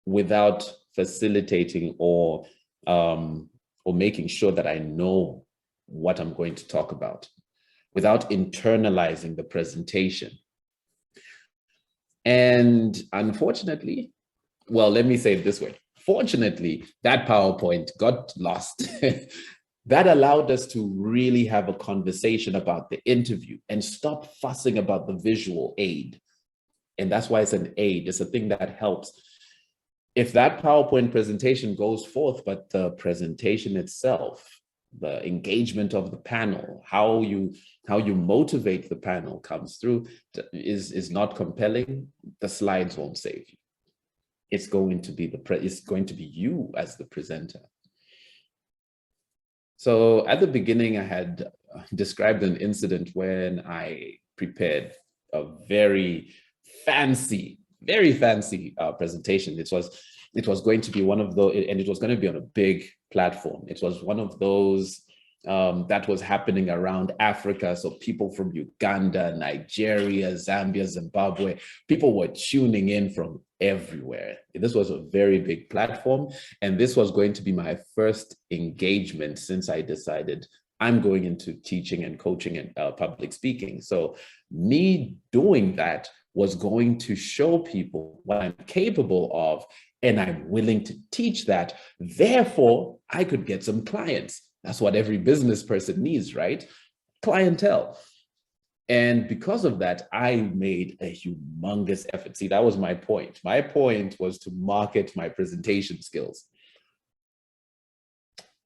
without facilitating or making sure that I know what I'm going to talk about, without internalizing the presentation. And unfortunately, well, let me say it this way. Fortunately, that PowerPoint got lost. That allowed us to really have a conversation about the interview and stop fussing about the visual aid. And that's why it's an aid. It's a thing that helps. If that PowerPoint presentation goes forth, but the presentation itself, the engagement of the panel, how you motivate the panel comes through is not compelling, the slides won't save you. It's going to be you as the presenter. So at the beginning, I had described an incident when I prepared a very fancy presentation. It was going to be one of those, and it was going to be on a big platform. It was one of those that was happening around Africa. So people from Uganda, Nigeria, Zambia, Zimbabwe, people were tuning in from everywhere. This was a very big platform. And this was going to be my first engagement since I decided I'm going into teaching and coaching and public speaking. So me doing that was going to show people what I'm capable of, and I'm willing to teach that. Therefore, I could get some clients. That's what every business person needs, right? Clientele. And because of that, I made a humongous effort. See, that was my point. My point was to market my presentation skills.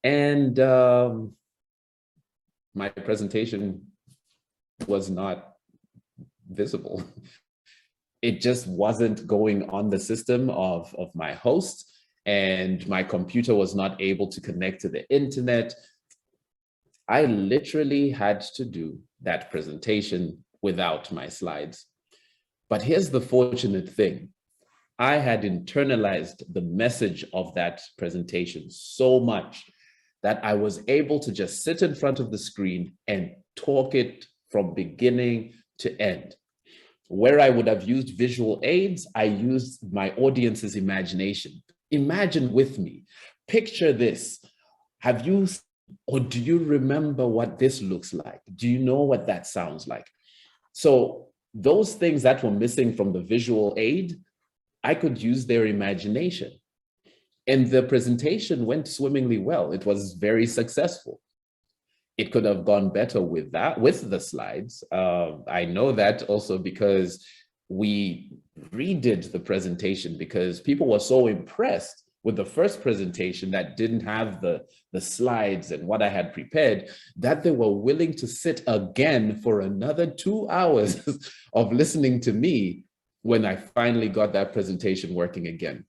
And my presentation was not visible. It just wasn't going on the system of my host, and my computer was not able to connect to the internet. I literally had to do that presentation without my slides. But here's the fortunate thing. I had internalized the message of that presentation so much that I was able to just sit in front of the screen and talk it from beginning to end. Where I would have used visual aids, I used my audience's imagination. Imagine with me, picture this. Have you, or do you remember what this looks like? Do you know what that sounds like? So those things that were missing from the visual aid, I could use their imagination. And the presentation went swimmingly well. It was very successful. It could have gone better with the slides. I know that also because we redid the presentation because people were so impressed with the first presentation that didn't have the slides and what I had prepared, that they were willing to sit again for another 2 hours of listening to me when I finally got that presentation working again.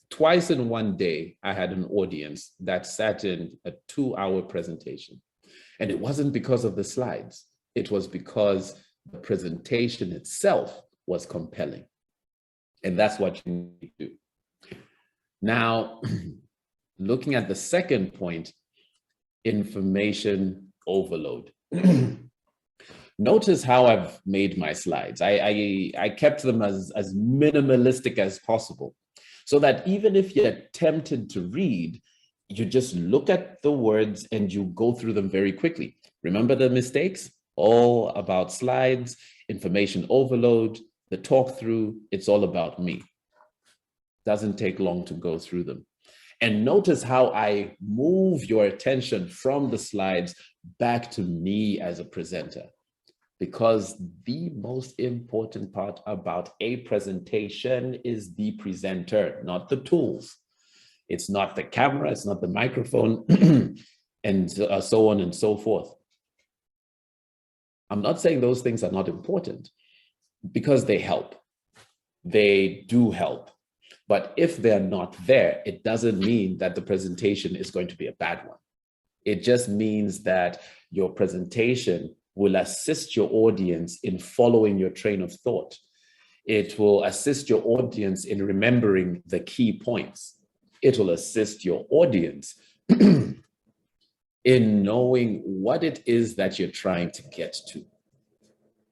Twice in one day, I had an audience that sat in a 2-hour presentation. And it wasn't because of the slides. It was because the presentation itself was compelling. And that's what you need to do. Now, looking at the second point, information overload. Notice how I've made my slides. I kept them as minimalistic as possible so that even if you're tempted to read, you just look at the words and you go through them very quickly. Remember the mistakes? All about slides, information overload, the talk through, it's all about me. Doesn't take long to go through them. And notice how I move your attention from the slides back to me as a presenter. Because the most important part about a presentation is the presenter, not the tools. It's not the camera, it's not the microphone. and so on and so forth. I'm not saying those things are not important, because they help. They do help. But if they're not there, it doesn't mean that the presentation is going to be a bad one. It just means that your presentation will assist your audience in following your train of thought. It will assist your audience in remembering the key points. It will assist your audience in knowing what it is that you're trying to get to.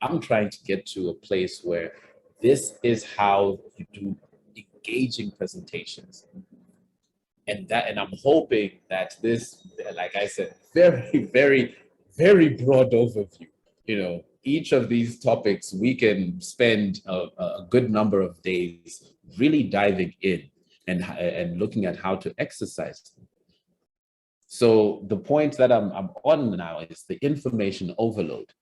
I'm trying to get to a place where this is how you do engaging presentations. And I'm hoping that this, like I said, very, very, very broad overview. You know, each of these topics, we can spend a good number of days really diving in and looking at how to exercise them. So the point that I'm on now is the information overload.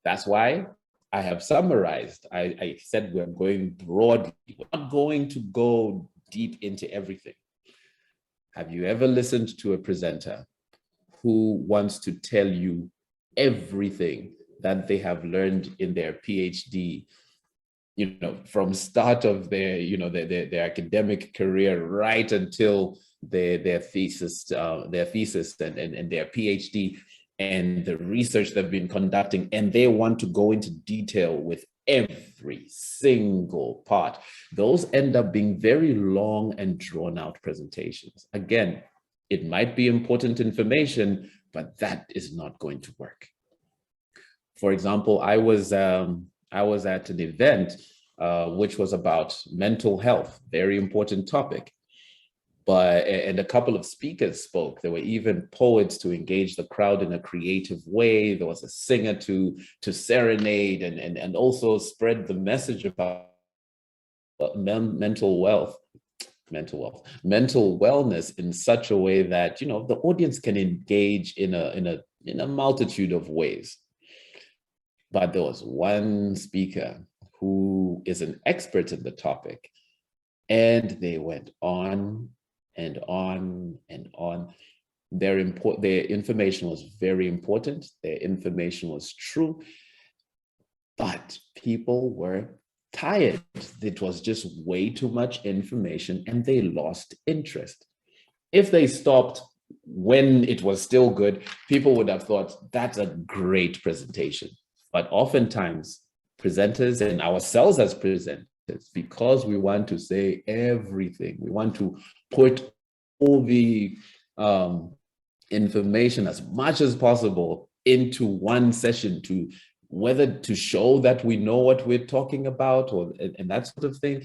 That's why I have summarized. I said we're going broadly. We're not going to go deep into everything. Have you ever listened to a presenter who wants to tell you everything that they have learned in their PhD, you know, from start of their, you know, their academic career right until their thesis and their PhD and the research they've been conducting, and they want to go into detail with every single part? Those end up being very long and drawn out presentations. Again, it might be important information, but that is not going to work. For example, I was at an event which was about mental health, very important topic. And a couple of speakers spoke. There were even poets to engage the crowd in a creative way. There was a singer to serenade and also spread the message about mental wellness in such a way that, you know, the audience can engage in a multitude of ways. But there was one speaker who is an expert in the topic, and they went on and on and on. Their information was very important. Their information was true, but people were tired. It was just way too much information, and they lost interest. If they stopped when it was still good, people would have thought that's a great presentation. But oftentimes, presenters and ourselves as presenters, because we want to say everything, we want to put all the information as much as possible into one session, to whether to show that we know what we're talking about and that sort of thing.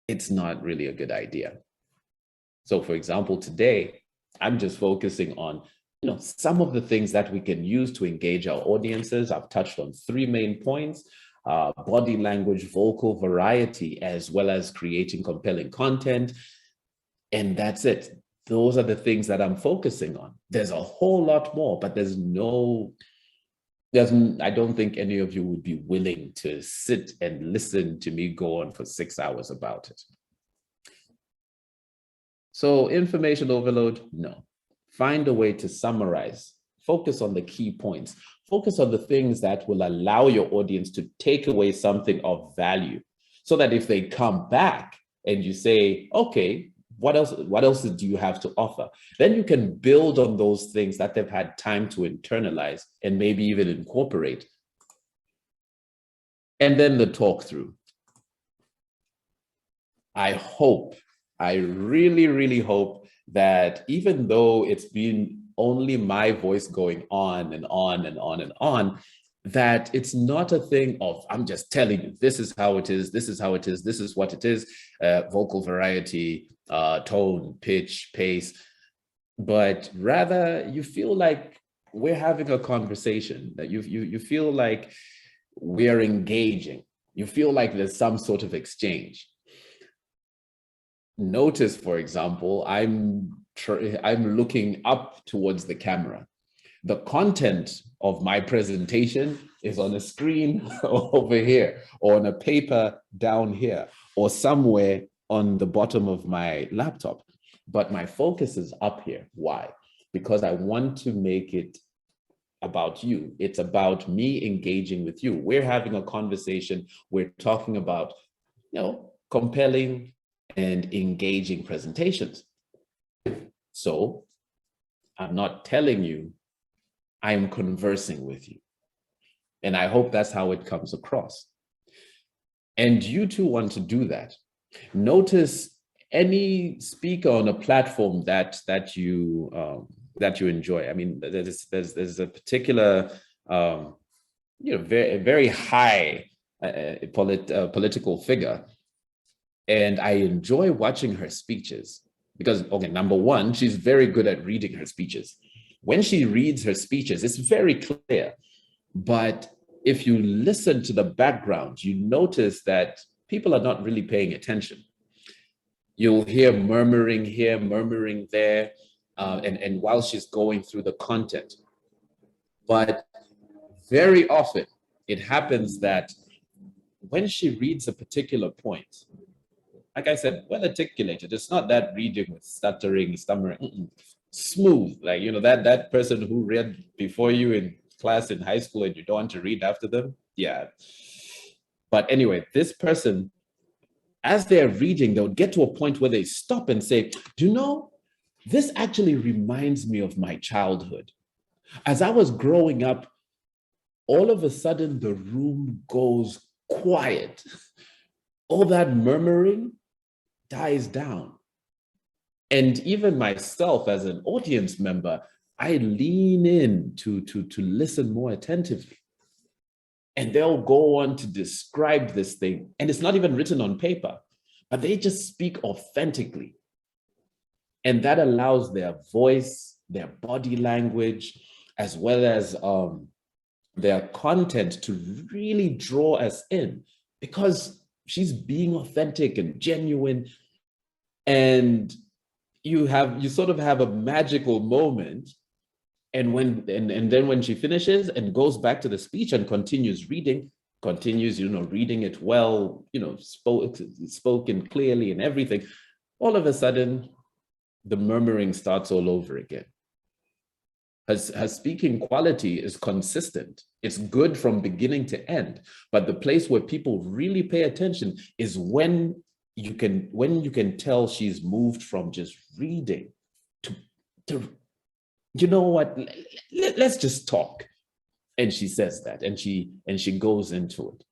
It's not really a good idea. So for example, today, I'm just focusing on, you know, some of the things that we can use to engage our audiences. I've touched on 3 main points: body language, vocal variety, as well as creating compelling content. And that's it. Those are the things that I'm focusing on. There's a whole lot more, but I don't think any of you would be willing to sit and listen to me go on for 6 hours about it. So information overload, no. Find a way to summarize. Focus on the key points. Focus on the things that will allow your audience to take away something of value, so that if they come back and you say, okay, what else do you have to offer? Then you can build on those things that they've had time to internalize and maybe even incorporate. And then the talk through. I really, really hope that even though it's been only my voice going on and on and on and on, that it's not a thing of, I'm just telling you, this is how it is, this is how it is, this is what it is, vocal variety, tone, pitch, pace, but rather you feel like we're having a conversation, that you feel like we're engaging, you feel like there's some sort of exchange. Notice, for example, I'm looking up towards the camera. The content of my presentation is on a screen over here, or on a paper down here, or somewhere on the bottom of my laptop. but my focus is up here. Why? Because I want to make it about you. It's about me engaging with you. We're having a conversation. We're talking about, compelling and engaging presentations. So I'm not telling you, I'm conversing with you. And I hope that's how it comes across. And you too want to do that. Notice any speaker on a platform that you enjoy. I mean, there's a particular very high political figure, and I enjoy watching her speeches because, okay, number one, she's very good at reading her speeches. When she reads her speeches, it's very clear. But if you listen to the background, you notice that people are not really paying attention. You'll hear murmuring here, murmuring there, and while she's going through the content. But very often it happens that when she reads a particular point, like I said, well articulated, it's not that reading with stuttering, stammering, smooth, like, that person who read before you in class in high school and you don't want to read after them. Yeah. But anyway, this person, as they're reading, they'll get to a point where they stop and say, do you know, this actually reminds me of my childhood. As I was growing up, all of a sudden the room goes quiet. All that murmuring dies down. And even myself as an audience member, I lean in to listen more attentively. And they'll go on to describe this thing. And it's not even written on paper, but they just speak authentically. And that allows their voice, their body language, as well as their content to really draw us in, because she's being authentic and genuine. And you sort of have a magical moment. And then when she finishes and goes back to the speech and continues reading it well, spoken clearly and everything, all of a sudden the murmuring starts all over again. Her speaking quality is consistent. It's good from beginning to end. But the place where people really pay attention is when you can tell she's moved from just reading to you know what, let's just talk. And she says that, and she goes into it.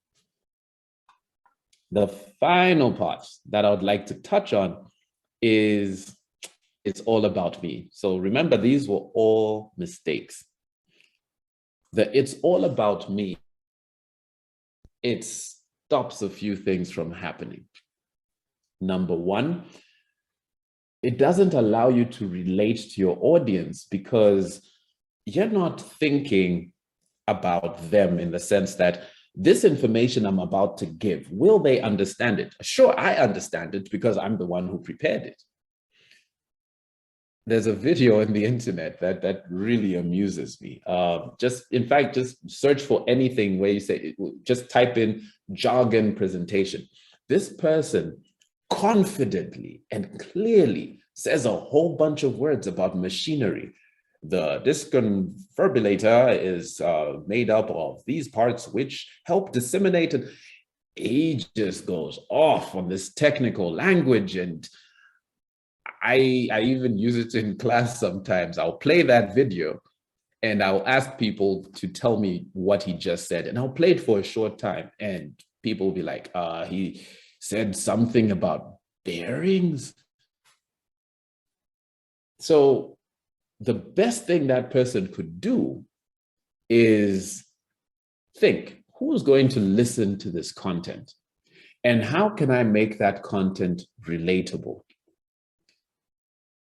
The final part that I would like to touch on is it's all about me. So remember, these were all mistakes. It's all about me. It stops a few things from happening. Number one, it doesn't allow you to relate to your audience because you're not thinking about them in the sense that this information I'm about to give, will they understand it? Sure, I understand it because I'm the one who prepared it. There's a video on the internet that really amuses me. Just search for anything where you say, just type in jargon presentation. This person confidently and clearly says a whole bunch of words about machinery. The disconfibrillator is made up of these parts which help disseminate. And he just goes off on this technical language, and I even use it in class sometimes. I'll play that video and I'll ask people to tell me what he just said, and I'll play it for a short time, and people will be like, he said something about bearings. So the best thing that person could do is think, who's going to listen to this content? And how can I make that content relatable?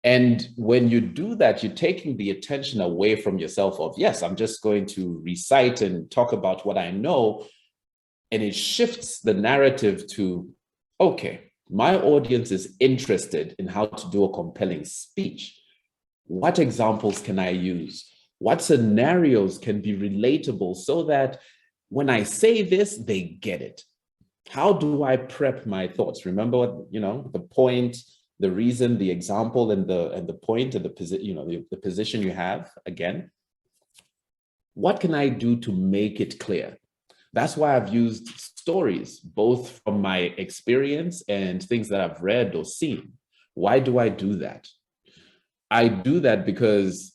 And when you do that, you're taking the attention away from yourself of, yes, I'm just going to recite and talk about what I know. And it shifts the narrative to, okay, my audience is interested in how to do a compelling speech. What examples can I use? What scenarios can be relatable so that when I say this, they get it? How do I prep my thoughts? Remember what, the point, the reason, the example, and the point, and the position, you know, the position you have. Again, what can I do to make it clear? That's why I've used stories, both from my experience and things that I've read or seen. Why do I do that? I do that because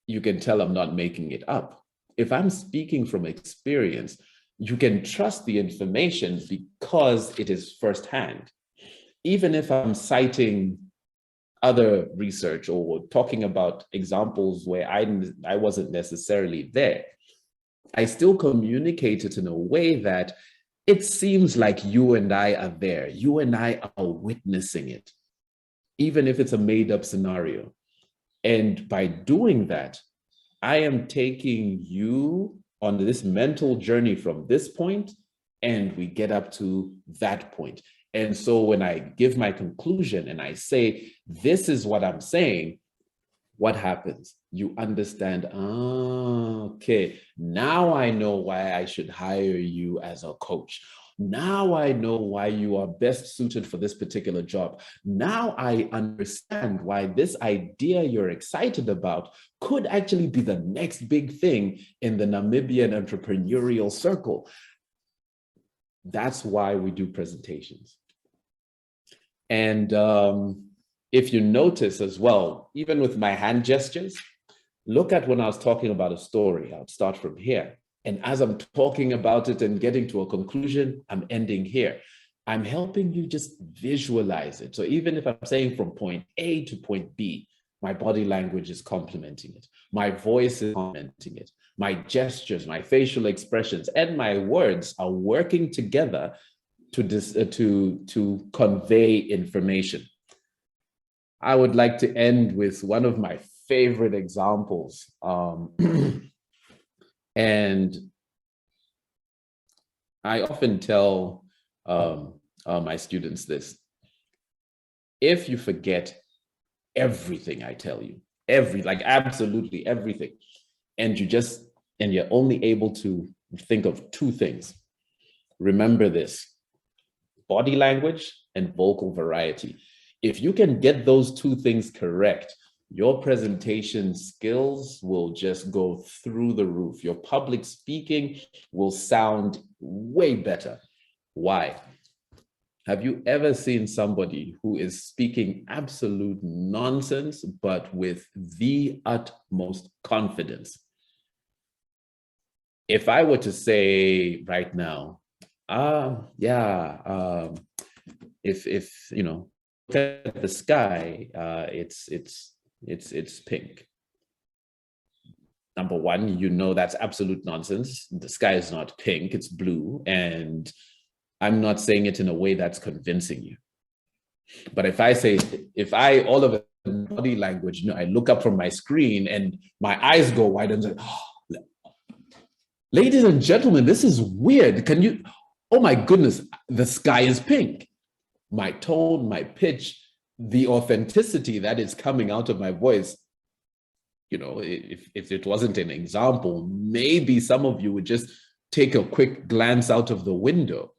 you can tell I'm not making it up. If I'm speaking from experience, you can trust the information because it is firsthand. Even if I'm citing other research or talking about examples where I wasn't necessarily there, I still communicate it in a way that it seems like you and I are there. You and I are witnessing it, even if it's a made-up scenario. And by doing that, I am taking you on this mental journey from this point, and we get up to that point. And so when I give my conclusion and I say, this is what I'm saying, what happens? You understand, okay, now I know why I should hire you as a coach. Now I know why you are best suited for this particular job. Now I understand why this idea you're excited about could actually be the next big thing in the Namibian entrepreneurial circle. That's why we do presentations. And if you notice as well, even with my hand gestures, look at when I was talking about a story, I'll start from here. And as I'm talking about it and getting to a conclusion, I'm ending here. I'm helping you just visualize it. So even if I'm saying from point A to point B, my body language is complementing it. My voice is complementing it. My gestures, my facial expressions, and my words are working together to convey information. I would like to end with one of my favorite examples. And I often tell my students this: if you forget everything I tell you, absolutely everything, and you're only able to think of two things, remember this: body language and vocal variety. If you can get those two things correct, your presentation skills will just go through the roof. Your public speaking will sound way better. Why? Have you ever seen somebody who is speaking absolute nonsense, but with the utmost confidence? If I were to say right now, if you know, look at the sky, it's pink. Number one, you know that's absolute nonsense. The sky is not pink, it's blue. And I'm not saying it in a way that's convincing you. But if I all of a body language, you know, I look up from my screen and my eyes go wide and say, oh, ladies and gentlemen, this is weird. Can you, oh my goodness, the sky is pink. My tone, my pitch, the authenticity that is coming out of my voice, you know, if it wasn't an example, maybe some of you would just take a quick glance out of the window,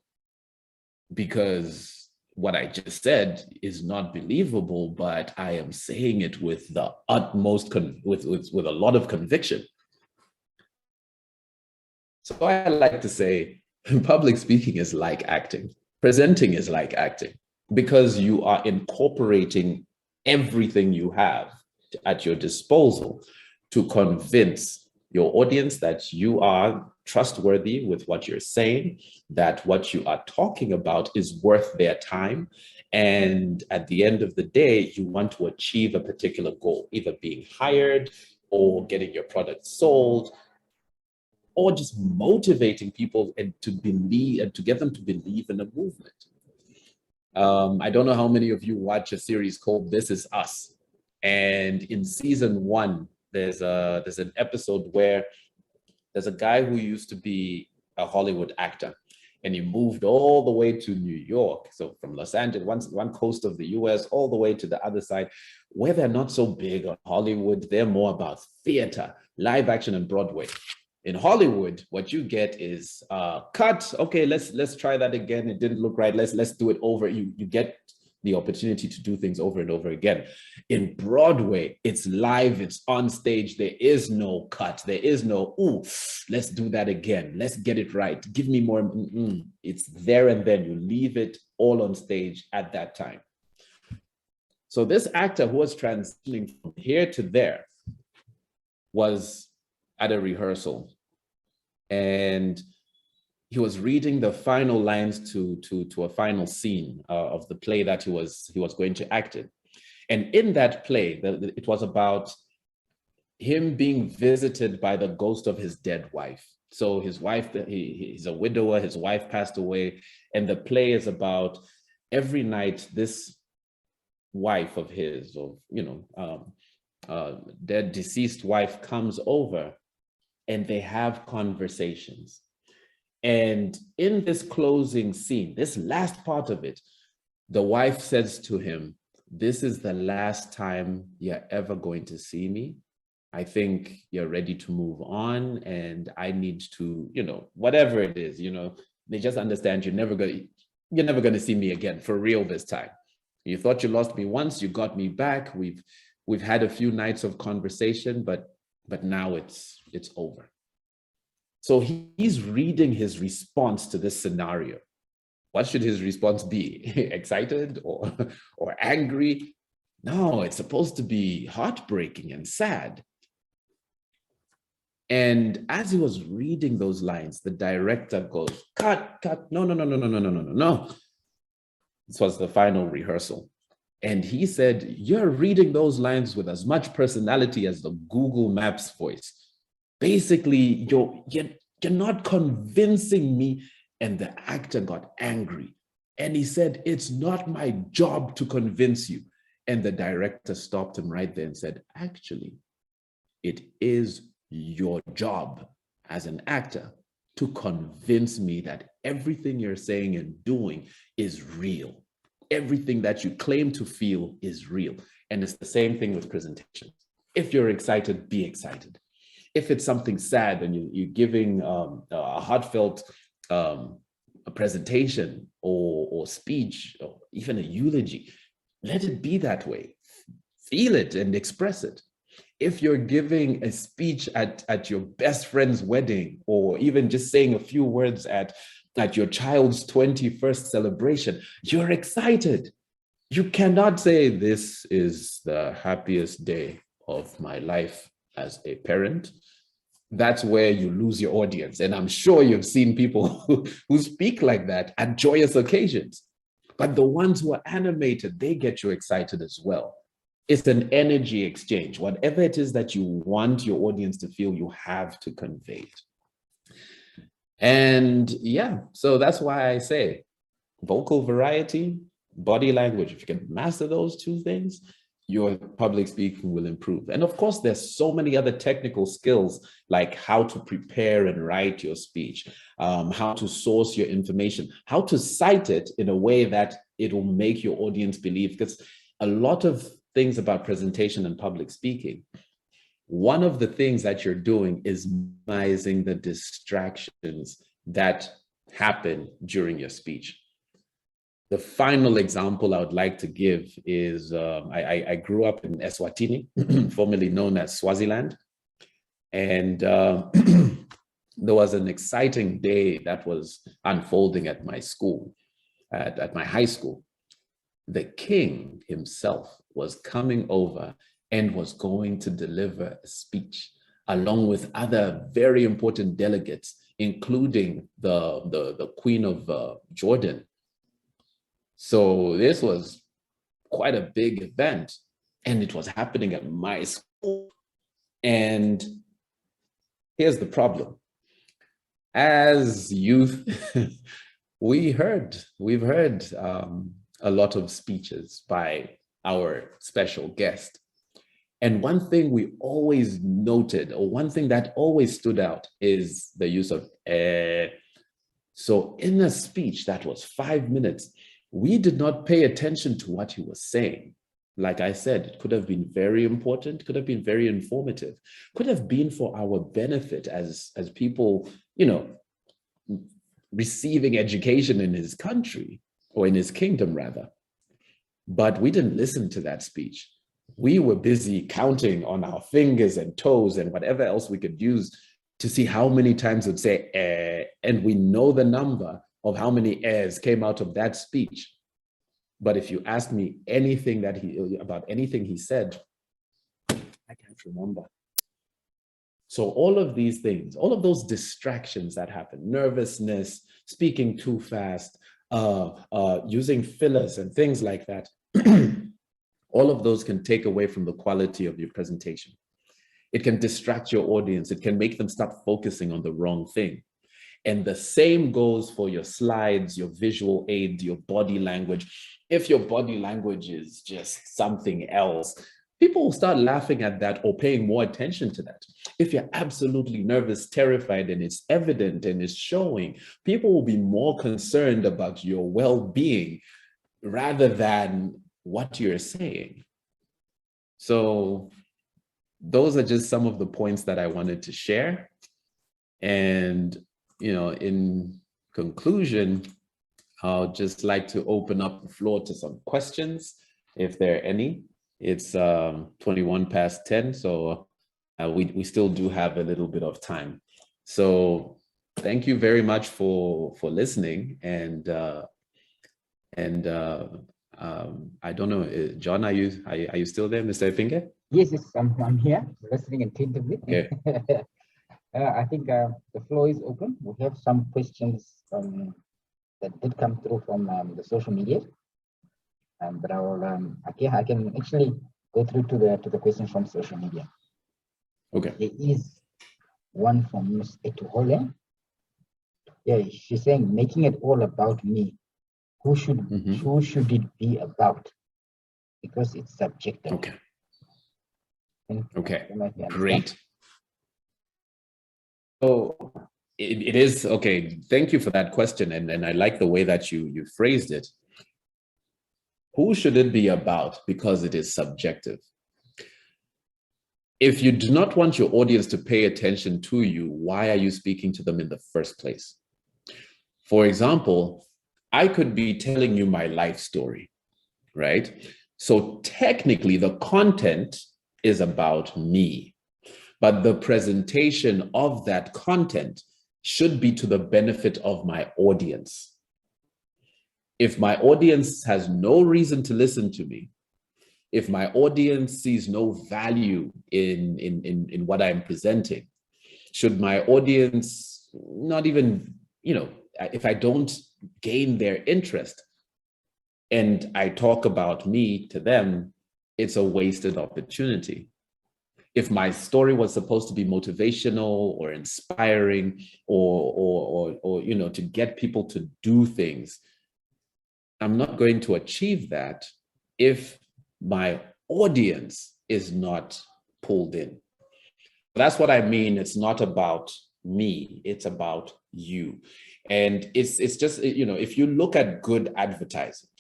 because what I just said is not believable, but I am saying it with the utmost, with a lot of conviction. So I like to say, public speaking is like acting. Presenting is like acting, because you are incorporating everything you have at your disposal to convince your audience that you are trustworthy with what you're saying, that what you are talking about is worth their time. And at the end of the day, you want to achieve a particular goal, either being hired or getting your product sold, or just motivating people and to believe, and to get them to believe in a movement. I don't know how many of you watch a series called This Is Us. And in season 1, there's an episode where there's a guy who used to be a Hollywood actor, and he moved all the way to New York. So from Los Angeles, one coast of the US, all the way to the other side, where they're not so big on Hollywood. They're more about theater, live action, and Broadway. In Hollywood, what you get is cut. Okay, let's try that again. It didn't look right. Let's do it over. You get the opportunity to do things over and over again. In Broadway, it's live, it's on stage. There is no cut. There is no, ooh, let's do that again. Let's get it right. Give me more. It's there and then. You leave it all on stage at that time. So this actor who was transitioning from here to there was at a rehearsal, and he was reading the final lines to a final scene of the play that he was going to act in. And in that play, it was about him being visited by the ghost of his dead wife. So his wife, he's a widower, his wife passed away, and the play is about every night this wife of his, or dead deceased wife, comes over and they have conversations. And in this closing scene, this last part of it, the wife says to him, "This is the last time you're ever going to see me. I think you're ready to move on, and I need to, whatever it is, they just understand you're never going to see me again for real this time. You thought you lost me once, you got me back. We've had a few nights of conversation, but now it's over." So he's reading his response to this scenario. What should his response be? Excited or angry? No, it's supposed to be heartbreaking and sad. And as he was reading those lines, the director goes, cut, no. This was the final rehearsal. And he said, "You're reading those lines with as much personality as the Google Maps voice. Basically, you're not convincing me." And the actor got angry. And he said, "It's not my job to convince you." And the director stopped him right there and said, "Actually, it is your job as an actor to convince me that everything you're saying and doing is real. Everything that you claim to feel is real." And it's the same thing with presentations. If you're excited, be excited. If it's something sad and you're giving a heartfelt a presentation or speech or even a eulogy, let it be that way. Feel it and express it. If you're giving a speech at your best friend's wedding, or even just saying a few words at your child's 21st celebration, you're excited. You cannot say, "This is the happiest day of my life as a parent." That's where you lose your audience. And I'm sure you've seen people who speak like that at joyous occasions. But the ones who are animated, they get you excited as well. It's an energy exchange. Whatever it is that you want your audience to feel, you have to convey it. And yeah, so that's why I say vocal variety, body language. If you can master those two things, your public speaking will improve. And of course, there's so many other technical skills, like how to prepare and write your speech, how to source your information, how to cite it in a way that it will make your audience believe. Because a lot of things about presentation and public speaking, one of the things that you're doing is minimizing the distractions that happen during your speech. The final example I would like to give is I grew up in Eswatini, formerly known as Swaziland. And there was an exciting day that was unfolding at my school, at my high school. The king himself was coming over and was going to deliver a speech along with other very important delegates, including the Queen of Jordan. So this was quite a big event, and it was happening at my school. And here's the problem. As youth, we've heard a lot of speeches by our special guest. And one thing we always noted, or one thing that always stood out, is the use of So in a speech that was 5 minutes, we did not pay attention to what he was saying. Like I said, it could have been very important, could have been very informative, could have been for our benefit as people, receiving education in his country, or in his kingdom rather. but we didn't listen to that speech. We were busy counting on our fingers and toes and whatever else we could use to see how many times it would say, and we know the number of how many airs came out of that speech. But if you ask me anything about anything he said, I can't remember. So all of these things, all of those distractions that happen, nervousness, speaking too fast, using fillers and things like that, all of those can take away from the quality of your presentation. It can distract your audience. It can make them start focusing on the wrong thing. And the same goes for your slides, your visual aid, your body language. If your body language is just something else, people will start laughing at that or paying more attention to that. If you're absolutely nervous, terrified, and it's evident and it's showing, people will be more concerned about your well-being rather than what you're saying. So those are just some of the points that I wanted to share. And, in conclusion, I'll just like to open up the floor to some questions, if there are any. It's 21 past 10, so we still do have a little bit of time. So thank you very much for listening. And I don't know, John, are you still there, Mr. Epinge? Yes, I'm here, listening attentively. Okay. I think the floor is open. We have some questions that did come through from the social media, but I will I can actually go through to the questions from social media. Okay. There is one from Ms. Etuhole. Yeah, she's saying, making it all about me. Who should it be about? Because it's subjective. Okay. Okay. Great. Great. So it is, okay, thank you for that question. And I like the way that you phrased it. Who should it be about? Because it is subjective. If you do not want your audience to pay attention to you, why are you speaking to them in the first place? For example, I could be telling you my life story, right? So technically the content is about me, but the presentation of that content should be to the benefit of my audience. If my audience has no reason to listen to me, if my audience sees no value in what I'm presenting, should my audience not even, if I don't gain their interest and I talk about me to them, it's a wasted opportunity. If my story was supposed to be motivational or inspiring or to get people to do things, I'm not going to achieve that if my audience is not pulled in. That's what I mean. It's not about me, it's about you. And it's just, if you look at good advertising,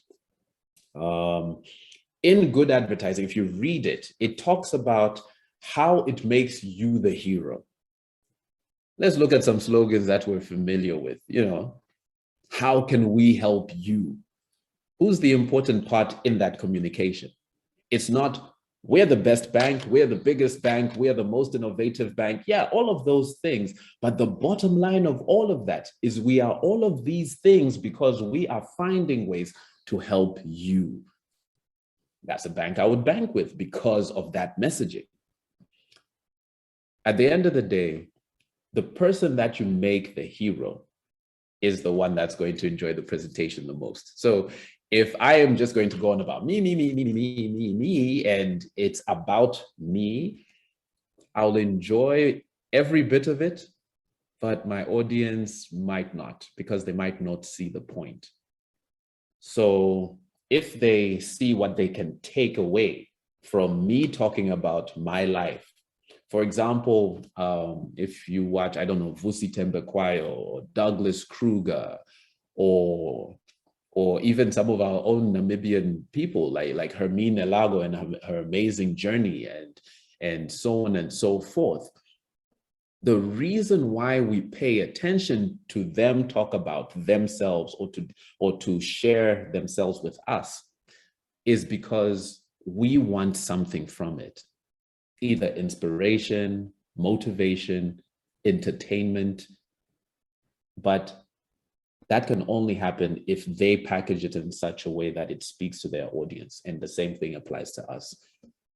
in good advertising, if you read it, it talks about how it makes you the hero. Let's look at some slogans that we're familiar with. How can we help you? Who's the important part in that communication? It's not, we're the best bank, we're the biggest bank, we're the most innovative bank. Yeah, all of those things. But the bottom line of all of that is we are all of these things because we are finding ways to help you. That's a bank I would bank with because of that messaging. At the end of the day, the person that you make the hero is the one that's going to enjoy the presentation the most. So if I am just going to go on about me, and it's about me, I'll enjoy every bit of it, but my audience might not, because they might not see the point. So if they see what they can take away from me talking about my life, for example, if you watch, I don't know, Vusi Thembekwayo or Douglas Kruger, or even some of our own Namibian people like Hermine Elago and her amazing journey and so on and so forth. The reason why we pay attention to them talk about themselves or to share themselves with us is because we want something from it, either inspiration, motivation, entertainment, but that can only happen if they package it in such a way that it speaks to their audience. And the same thing applies to us.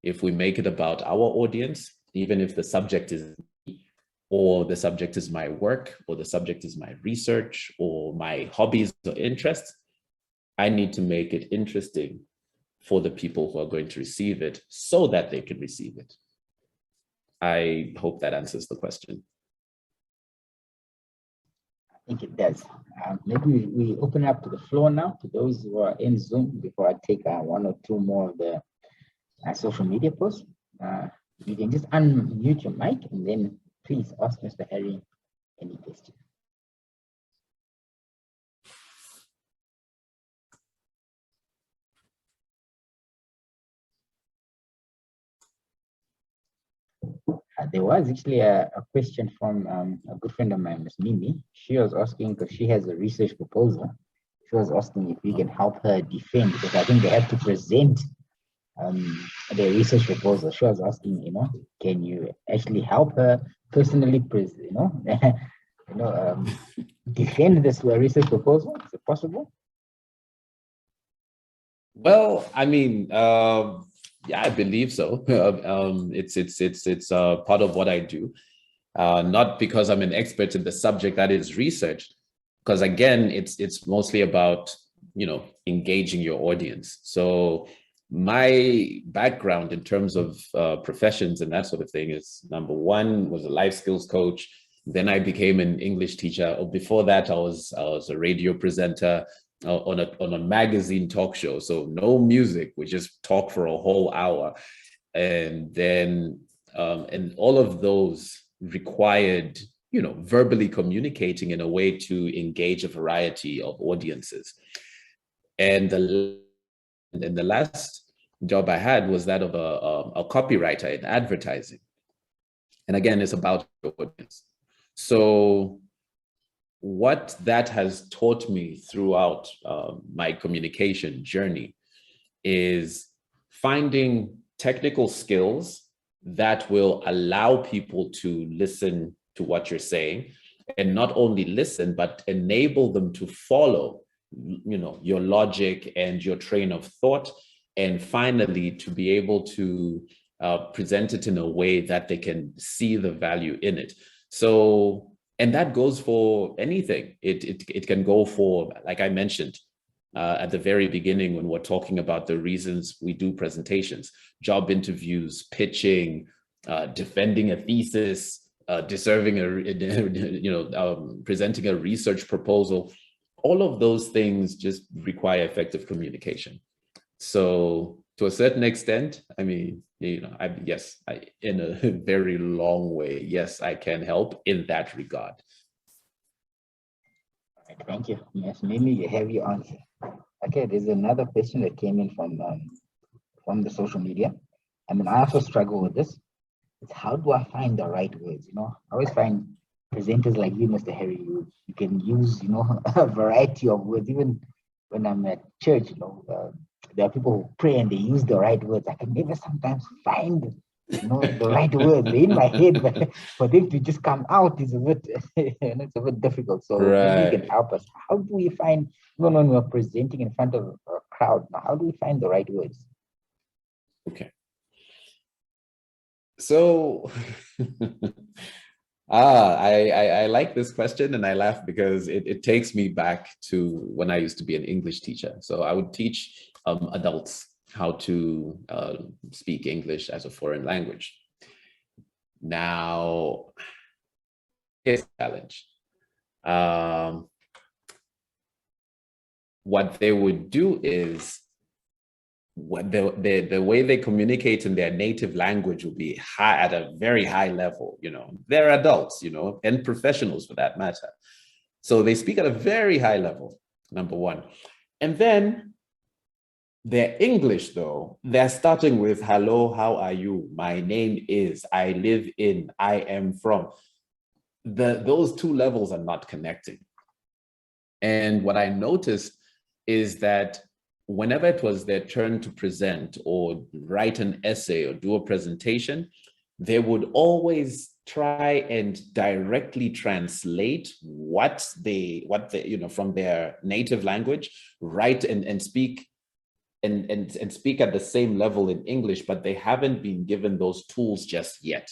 If we make it about our audience, even if the subject is me, or the subject is my work, or the subject is my research, or my hobbies or interests, I need to make it interesting for the people who are going to receive it so that they can receive it. I hope that answers the question. I think it does. Maybe we open up to the floor now to those who are in Zoom before I take one or two more of the social media posts. You can just unmute your mic and then please ask Mr. Harry any question. There was actually a question from a good friend of mine, Miss Mimi. She was asking, because she has a research proposal, she was asking if we can help her defend, because I think they have to present their research proposal. She was asking, can you actually help her personally, defend this research proposal? Is it possible? Well, I mean, yeah, I believe so. It's part of what I do, not because I'm an expert in the subject that is researched, because again, it's mostly about engaging your audience. So my background in terms of professions and that sort of thing is, number one, was a life skills coach. Then I became an English teacher. Before that, I was a radio presenter on a magazine talk show. So no music, we just talk for a whole hour. And then, and all of those required, verbally communicating in a way to engage a variety of audiences. And the last job I had was that of a copywriter in advertising. And again, it's about the audience. So what that has taught me throughout my communication journey is finding technical skills that will allow people to listen to what you're saying, and not only listen, but enable them to follow, your logic and your train of thought, and finally to be able to present it in a way that they can see the value in it. So, and that goes for anything. It can go for, like I mentioned at the very beginning when we're talking about the reasons we do presentations, job interviews, pitching, defending a thesis, presenting a research proposal. All of those things just require effective communication. So to a certain extent, I mean, in a very long way, yes, I can help in that regard. Thank you. Yes, maybe you have your answer. Okay, there's another question that came in from the social media. I mean, I also struggle with this. It's how do I find the right words? I always find presenters like you, Mr. Harry, you can use, a variety of words. Even when I'm at church, there are people who pray and they use the right words. I can never sometimes find, the right words. They're in my head, but for them to just come out is a bit, it's a bit difficult. So maybe you can help us. How do we find, even when we're presenting in front of a crowd, how do we find the right words? Okay. So, I like this question, and I laugh because it takes me back to when I used to be an English teacher. So I would teach adults how to speak English as a foreign language. Now, here's the challenge. What they would do is, the way they communicate in their native language will be high, at a very high level. They're adults, and professionals for that matter. So they speak at a very high level, number one. And then their English, though, they're starting with, hello, how are you? My name is, I live in, I am from. Those two levels are not connecting. And what I noticed is that whenever it was their turn to present or write an essay or do a presentation, they would always try and directly translate what they from their native language, write and speak and speak at the same level in English, but they haven't been given those tools just yet.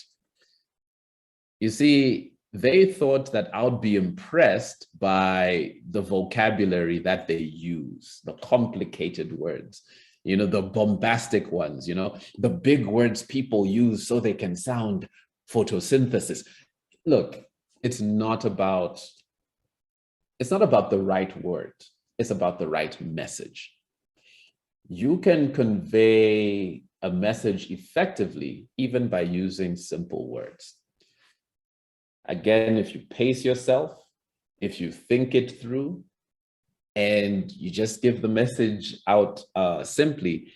You see, they thought that I would be impressed by the vocabulary that they use, the complicated words, the bombastic ones, the big words people use so they can sound photosynthesis. Look, it's not about the right word. It's about the right message. You can convey a message effectively even by using simple words. Again, if you pace yourself, if you think it through, and you just give the message out simply,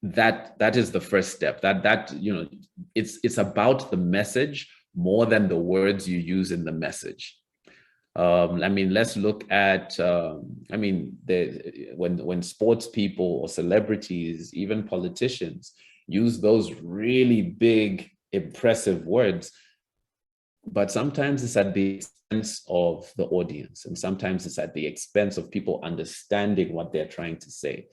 that is the first step. It's about the message more than the words you use in the message. Let's look at, when sports people or celebrities, even politicians, use those really big, impressive words, but sometimes it's at the expense of the audience, and sometimes it's at the expense of people understanding what they're trying to say.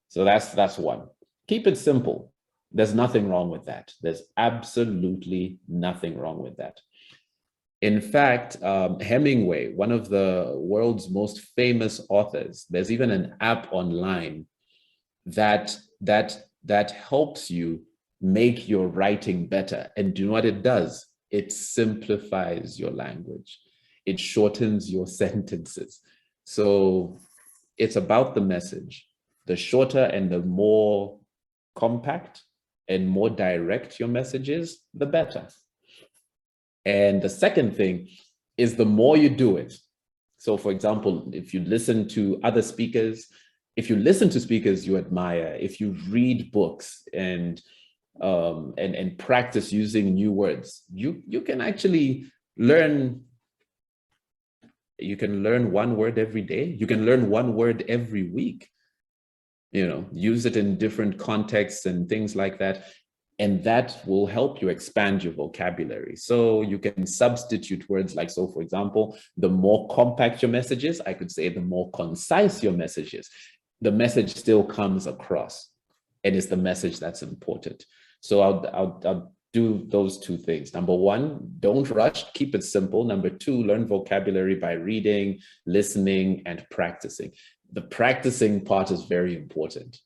So that's one. Keep it simple. There's nothing wrong with that. There's absolutely nothing wrong with that. In fact, Hemingway, one of the world's most famous authors, there's even an app online that helps you make your writing better. And do you know what it does? It simplifies your language. It shortens your sentences. So it's about the message. The shorter and the more compact and more direct your message is, the better. And the second thing is, the more you do it. So for example, if you listen to other speakers, if you listen to speakers you admire, if you read books and practice using new words, you can actually learn. You can learn one word every day. You can learn one word every week. Use it in different contexts and things like that. And that will help you expand your vocabulary. So you can substitute words like, so for example, the more compact your message is, I could say the more concise your message is. The message still comes across, and it's the message that's important. So I'll do those two things. Number one, don't rush, keep it simple. Number two, learn vocabulary by reading, listening, and practicing. The practicing part is very important.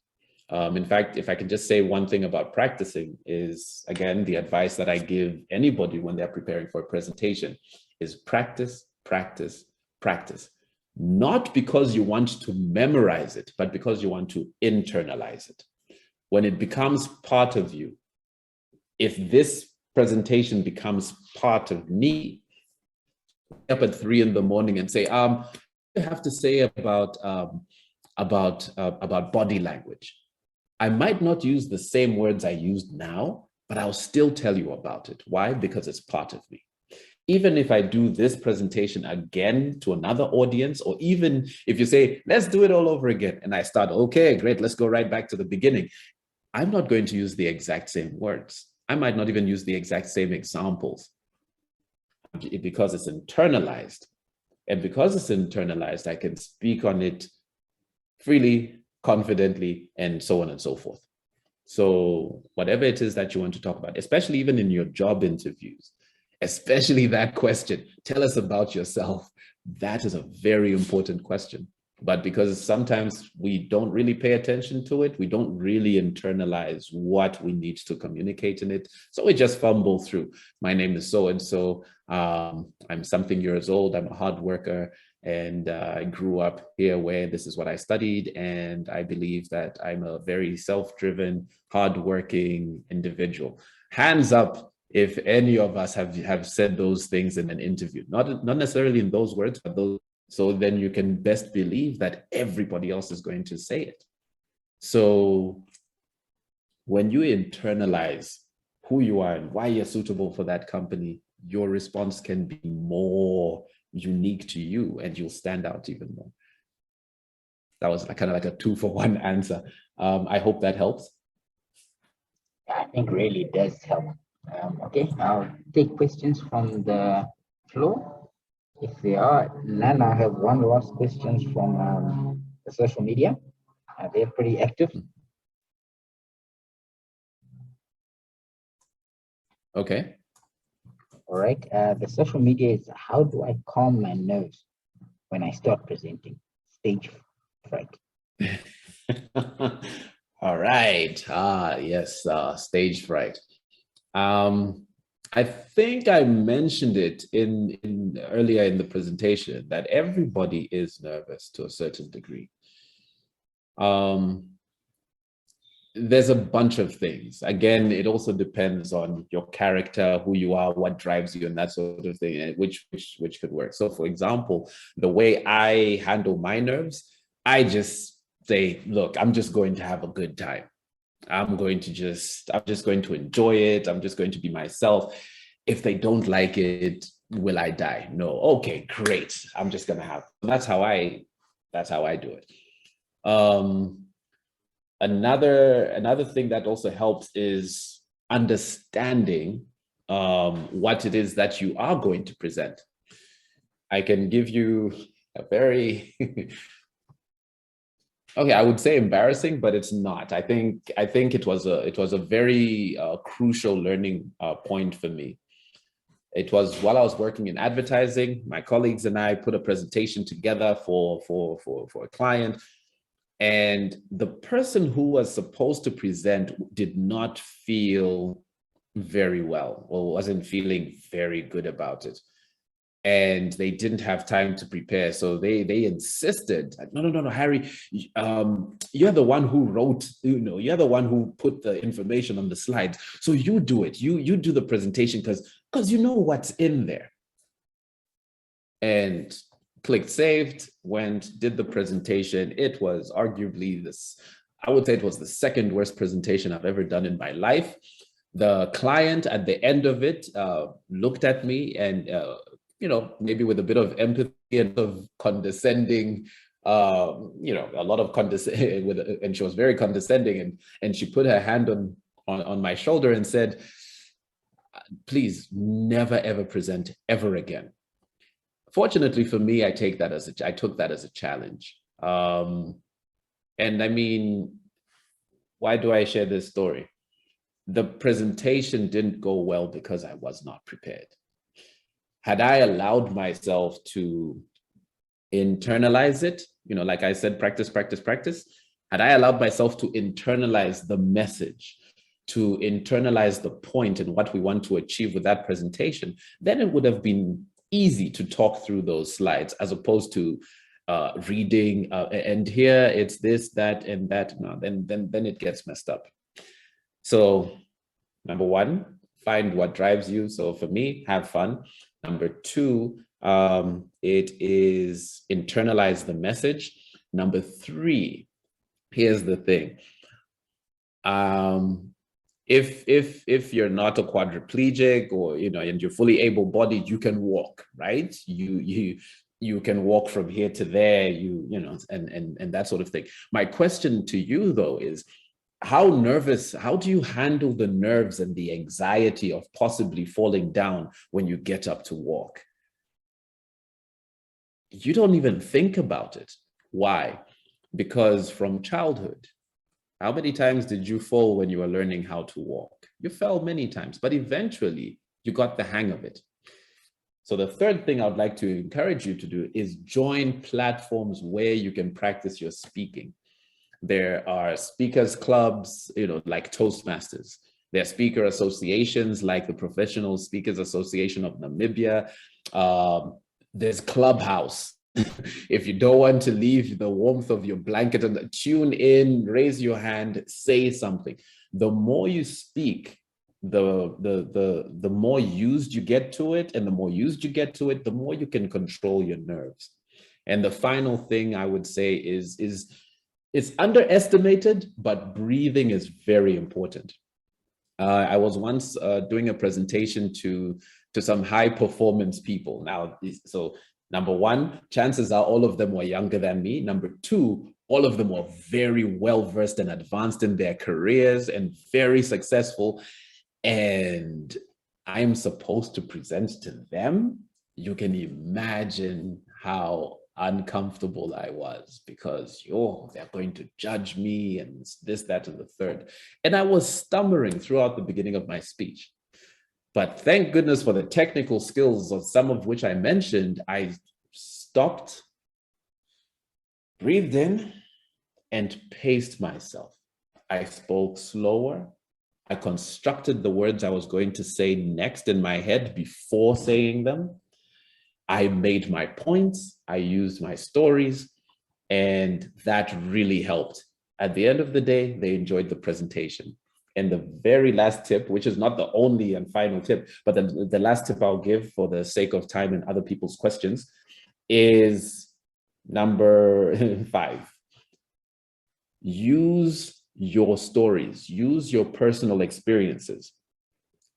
In fact, if I can just say one thing about practicing is, again, the advice that I give anybody when they're preparing for a presentation is practice, practice, practice. Not because you want to memorize it, but because you want to internalize it. When it becomes part of you, if this presentation becomes part of me, up at 3 a.m. and say, I have to say about body language. I might not use the same words I used now, but I'll still tell you about it. Why? Because it's part of me. Even if I do this presentation again to another audience, or even if you say, let's do it all over again, and I start, okay, great, let's go right back to the beginning. I'm not going to use the exact same words. I might not even use the exact same examples, because it's internalized. And because it's internalized, I can speak on it freely, confidently, and so on and so forth. So whatever it is that you want to talk about, especially even in your job interviews, especially that question, tell us about yourself. That is a very important question. But because sometimes we don't really pay attention to it, we don't really internalize what we need to communicate in it. So we just fumble through. My name is so-and-so. I'm something years old. I'm a hard worker. And I grew up here where this is what I studied. And I believe that I'm a very self-driven, hardworking individual. Hands up if any of us have said those things in an interview, not necessarily in those words, but those. So then you can best believe that everybody else is going to say it. So when you internalize who you are and why you're suitable for that company, your response can be more unique to you and you'll stand out even more. that was kind of like a 2-for-1 answer. I hope that helps. I think really does help. Okay, I'll take questions from the floor. If there are none, I have one last question from the social media. They're pretty active. Okay. All right. The social media is, how do I calm my nerves when I start presenting? Stage fright. All right. Yes, stage fright. I think I mentioned it in earlier in the presentation that everybody is nervous to a certain degree. There's a bunch of things. Again, it also depends on your character, who you are, what drives you, and that sort of thing, and which could work. So, for example, the way I handle my nerves, I just say, look, I'm just going to have a good time. I'm just going to enjoy it. I'm just going to be myself. If they don't like it, will I die? No. Okay, great. I'm just gonna have. That's how I do it. Another thing that also helps is understanding what it is that you are going to present. I can give you a very okay, I would say embarrassing, but it's not. I think it was a very crucial learning point for me. It was while I was working in advertising. My colleagues and I put a presentation together for a client, and the person who was supposed to present did not feel very well, or wasn't feeling very good about it. And they didn't have time to prepare. So they insisted, no, Harry, you're the one who wrote, you're the one who put the information on the slides. So you do it, you do the presentation because you know what's in there. And clicked saved, went, did the presentation. It was arguably I would say it was the second worst presentation I've ever done in my life. The client at the end of it looked at me and, maybe with a bit of empathy and of condescending, a lot of condescending, and she was very condescending, and she put her hand on my shoulder and said, please never, ever present ever again. Fortunately for me, I took that as a challenge. And I mean, why do I share this story? The presentation didn't go well because I was not prepared. Had I allowed myself to internalize it, like I said, practice, practice, practice. Had I allowed myself to internalize the message, to internalize the point and what we want to achieve with that presentation, then it would have been easy to talk through those slides as opposed to reading and here it's this, that, and that. No, then it gets messed up. So number one, find what drives you. So for me, have fun. Number two, it is internalize the message. Number three, here's the thing. If you're not a quadriplegic or, and you're fully able-bodied, you can walk, right? You can walk from here to there, and that sort of thing. My question to you though is, how do you handle the nerves and the anxiety of possibly falling down when you get up to walk? You don't even think about it. Why? Because from childhood, how many times did you fall when you were learning how to walk? You fell many times, but eventually you got the hang of it. So the third thing I would like to encourage you to do is join platforms where you can practice your speaking. There are speakers clubs, like Toastmasters. There are speaker associations like the Professional Speakers Association of Namibia. There's Clubhouse. If you don't want to leave the warmth of your blanket and tune in, raise your hand, say something. The more you speak, the more used you get to it, and the more used you get to it, the more you can control your nerves. And the final thing I would say is it's underestimated, but breathing is very important. I was once doing a presentation to some high performance people. Now, so number one, chances are all of them were younger than me. Number two, All of them were very well versed and advanced in their careers and very successful. And I'm supposed to present to them. You can imagine how uncomfortable I was, because they're going to judge me and this, that, and the third. And I was stammering throughout the beginning of my speech. But thank goodness for the technical skills, of some of which I mentioned. I stopped, breathed in, and paced myself. I spoke slower. I constructed the words I was going to say next in my head before saying them. I made my points. I used my stories, and that really helped. At the end of the day, they enjoyed the presentation. And the very last tip, which is not the only and final tip, but the last tip I'll give for the sake of time and other people's questions, is number 5. Use your stories, use your personal experiences.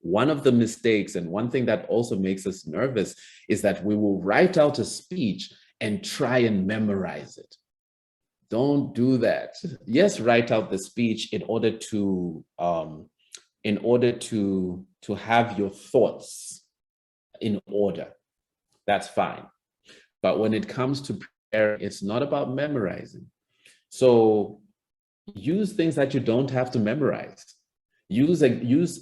One of the mistakes, and one thing that also makes us nervous, is that we will write out a speech and try and memorize it. Don't do that. Yes, write out the speech in order to have your thoughts in order. That's fine. But when it comes to preparing, it's not about memorizing. So use things that you don't have to memorize. Use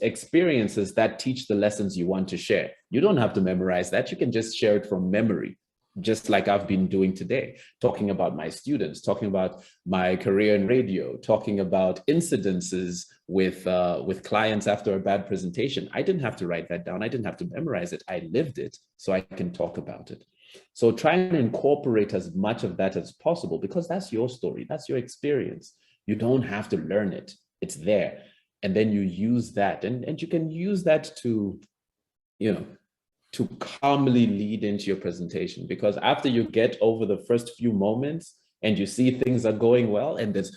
experiences that teach the lessons you want to share. You don't have to memorize that. You can just share it from memory, just like I've been doing today, talking about my students, talking about my career in radio, talking about incidences with clients after a bad presentation. I didn't have to write that down. I didn't have to memorize it. I lived it, so I can talk about it. So try and incorporate as much of that as possible, because that's your story. That's your experience. You don't have to learn it. It's there. And then you use that, and you can use that to, to calmly lead into your presentation. Because after you get over the first few moments and you see things are going well, and there's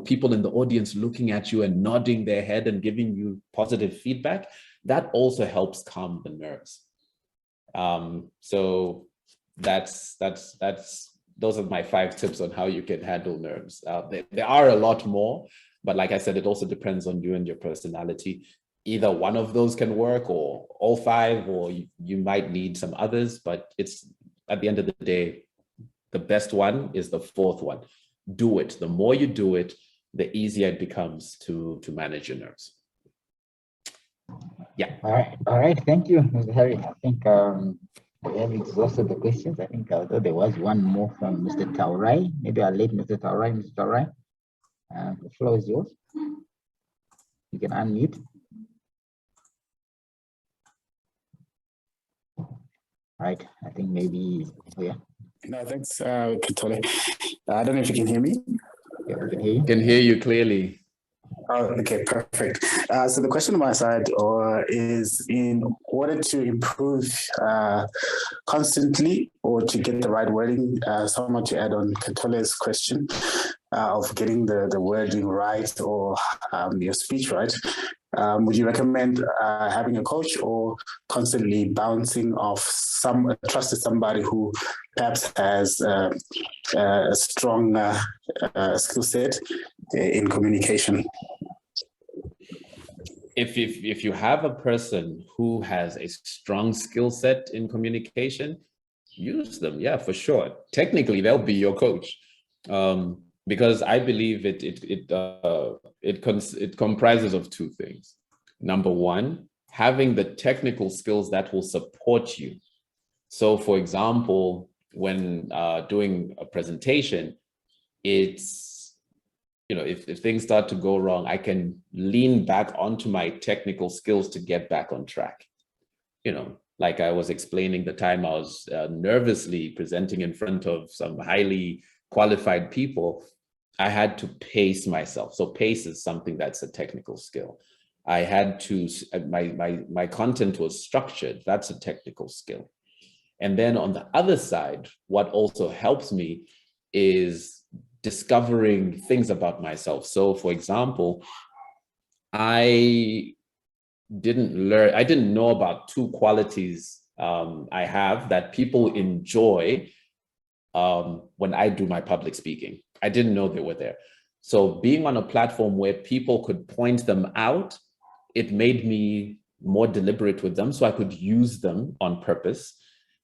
people in the audience looking at you and nodding their head and giving you positive feedback, that also helps calm the nerves. So those are my 5 tips on how you can handle nerves. There are a lot more, but like I said, it also depends on you and your personality. Either one of those can work, or all 5, or you might need some others, but it's, at the end of the day, the best one is the 4th one. Do it. The more you do it, the easier it becomes to manage your nerves. Yeah. All right. Thank you, Mr. Harry. I think we have exhausted the questions. I think there was one more from Mr. Taurai. Maybe I'll let Mr. Taurai. Mr. Taurai, the floor is yours. You can unmute. Right. I think maybe, yeah. No, thanks, Katole. I don't know if you can hear me. Yeah, we can hear you. Can hear you clearly. Oh, okay, perfect. So the question on my side is, in order to improve constantly, or to get the right wording, someone to add on Katole's question of getting the wording right, or your speech right, would you recommend having a coach, or constantly bouncing off trusted somebody who perhaps has a strong skill set in communication? If you have a person who has a strong skill set in communication, use them. Yeah, for sure. Technically, they'll be your coach, because I believe it comprises of 2 things. Number 1, having the technical skills that will support you. So, for example, when doing a presentation, it's, if things start to go wrong, I can lean back onto my technical skills to get back on track. Like I was explaining the time I was nervously presenting in front of some highly qualified people, I had to pace myself. So pace is something that's a technical skill. I had to, my content was structured. That's a technical skill. And then on the other side, what also helps me is discovering things about myself. So for example, I didn't know about 2 qualities I have that people enjoy when I do my public speaking. I didn't know they were there. So being on a platform where people could point them out, it made me more deliberate with them so I could use them on purpose.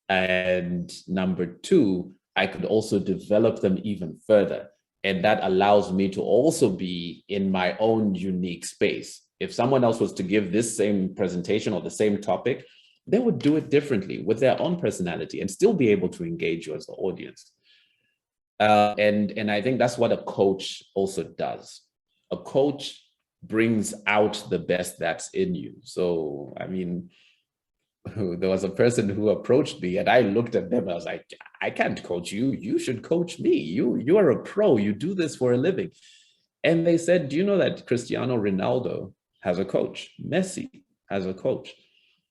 And number two, I could also develop them even further. And that allows me to also be in my own unique space. If someone else was to give this same presentation or the same topic, they would do it differently with their own personality and still be able to engage you as the audience. And I think that's what a coach also does. A coach brings out the best that's in you. So, I mean, there was a person who approached me and I looked at them and I was like, I can't coach you. You should coach me. You are a pro. You do this for a living. And they said, do you know that Cristiano Ronaldo has a coach? Messi has a coach.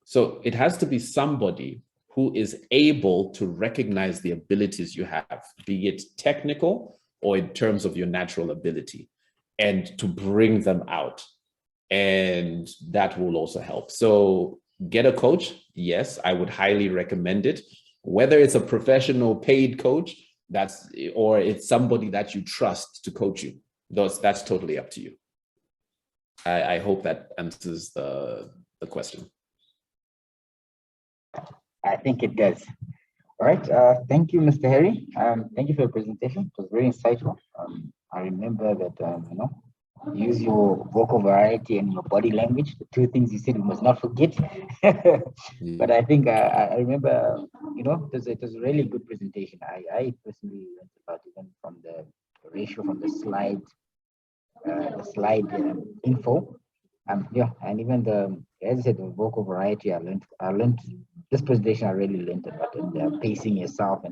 So it has to be somebody who is able to recognize the abilities you have, be it technical or in terms of your natural ability, and to bring them out. And that will also help. So get a coach. Yes, I would highly recommend it. Whether it's a professional paid coach, or it's somebody that you trust to coach you, that's totally up to you. I hope that answers the question. I think it does. All right. Thank you, Mr. Harry. Thank you for your presentation. It was very insightful. I remember that, use your vocal variety and your body language, the two things you said we must not forget. But I think I remember, it was a really good presentation. I personally learned about even from the ratio from the slide info. And even as I said, the vocal variety, I learned this presentation. I really learned about it, pacing yourself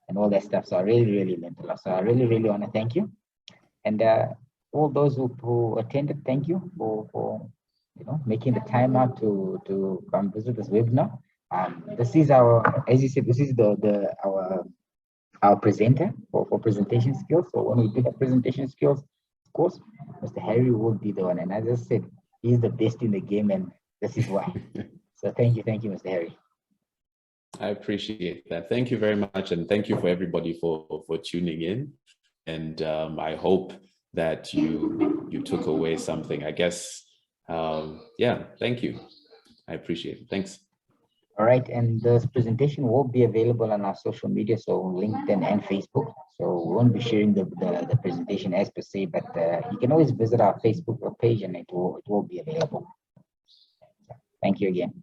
and all that stuff. So I really learned a lot. So I really want to thank you. And all those who attended, thank you for making the time out to come visit this webinar. This is as you said, this is our presenter for presentation skills. So when we do the presentation skills course, Mr. Harry will be the one. And as I said, he's the best in the game, and this is why. So thank you, Mr. Harry. I appreciate that. Thank you very much. And thank you for everybody for tuning in. And I hope that you took away something, I guess. Thank you. I appreciate it. Thanks. All right, and this presentation will be available on our social media, so LinkedIn and Facebook. So we won't be sharing the presentation as per se, but you can always visit our Facebook page and it will be available. Thank you again.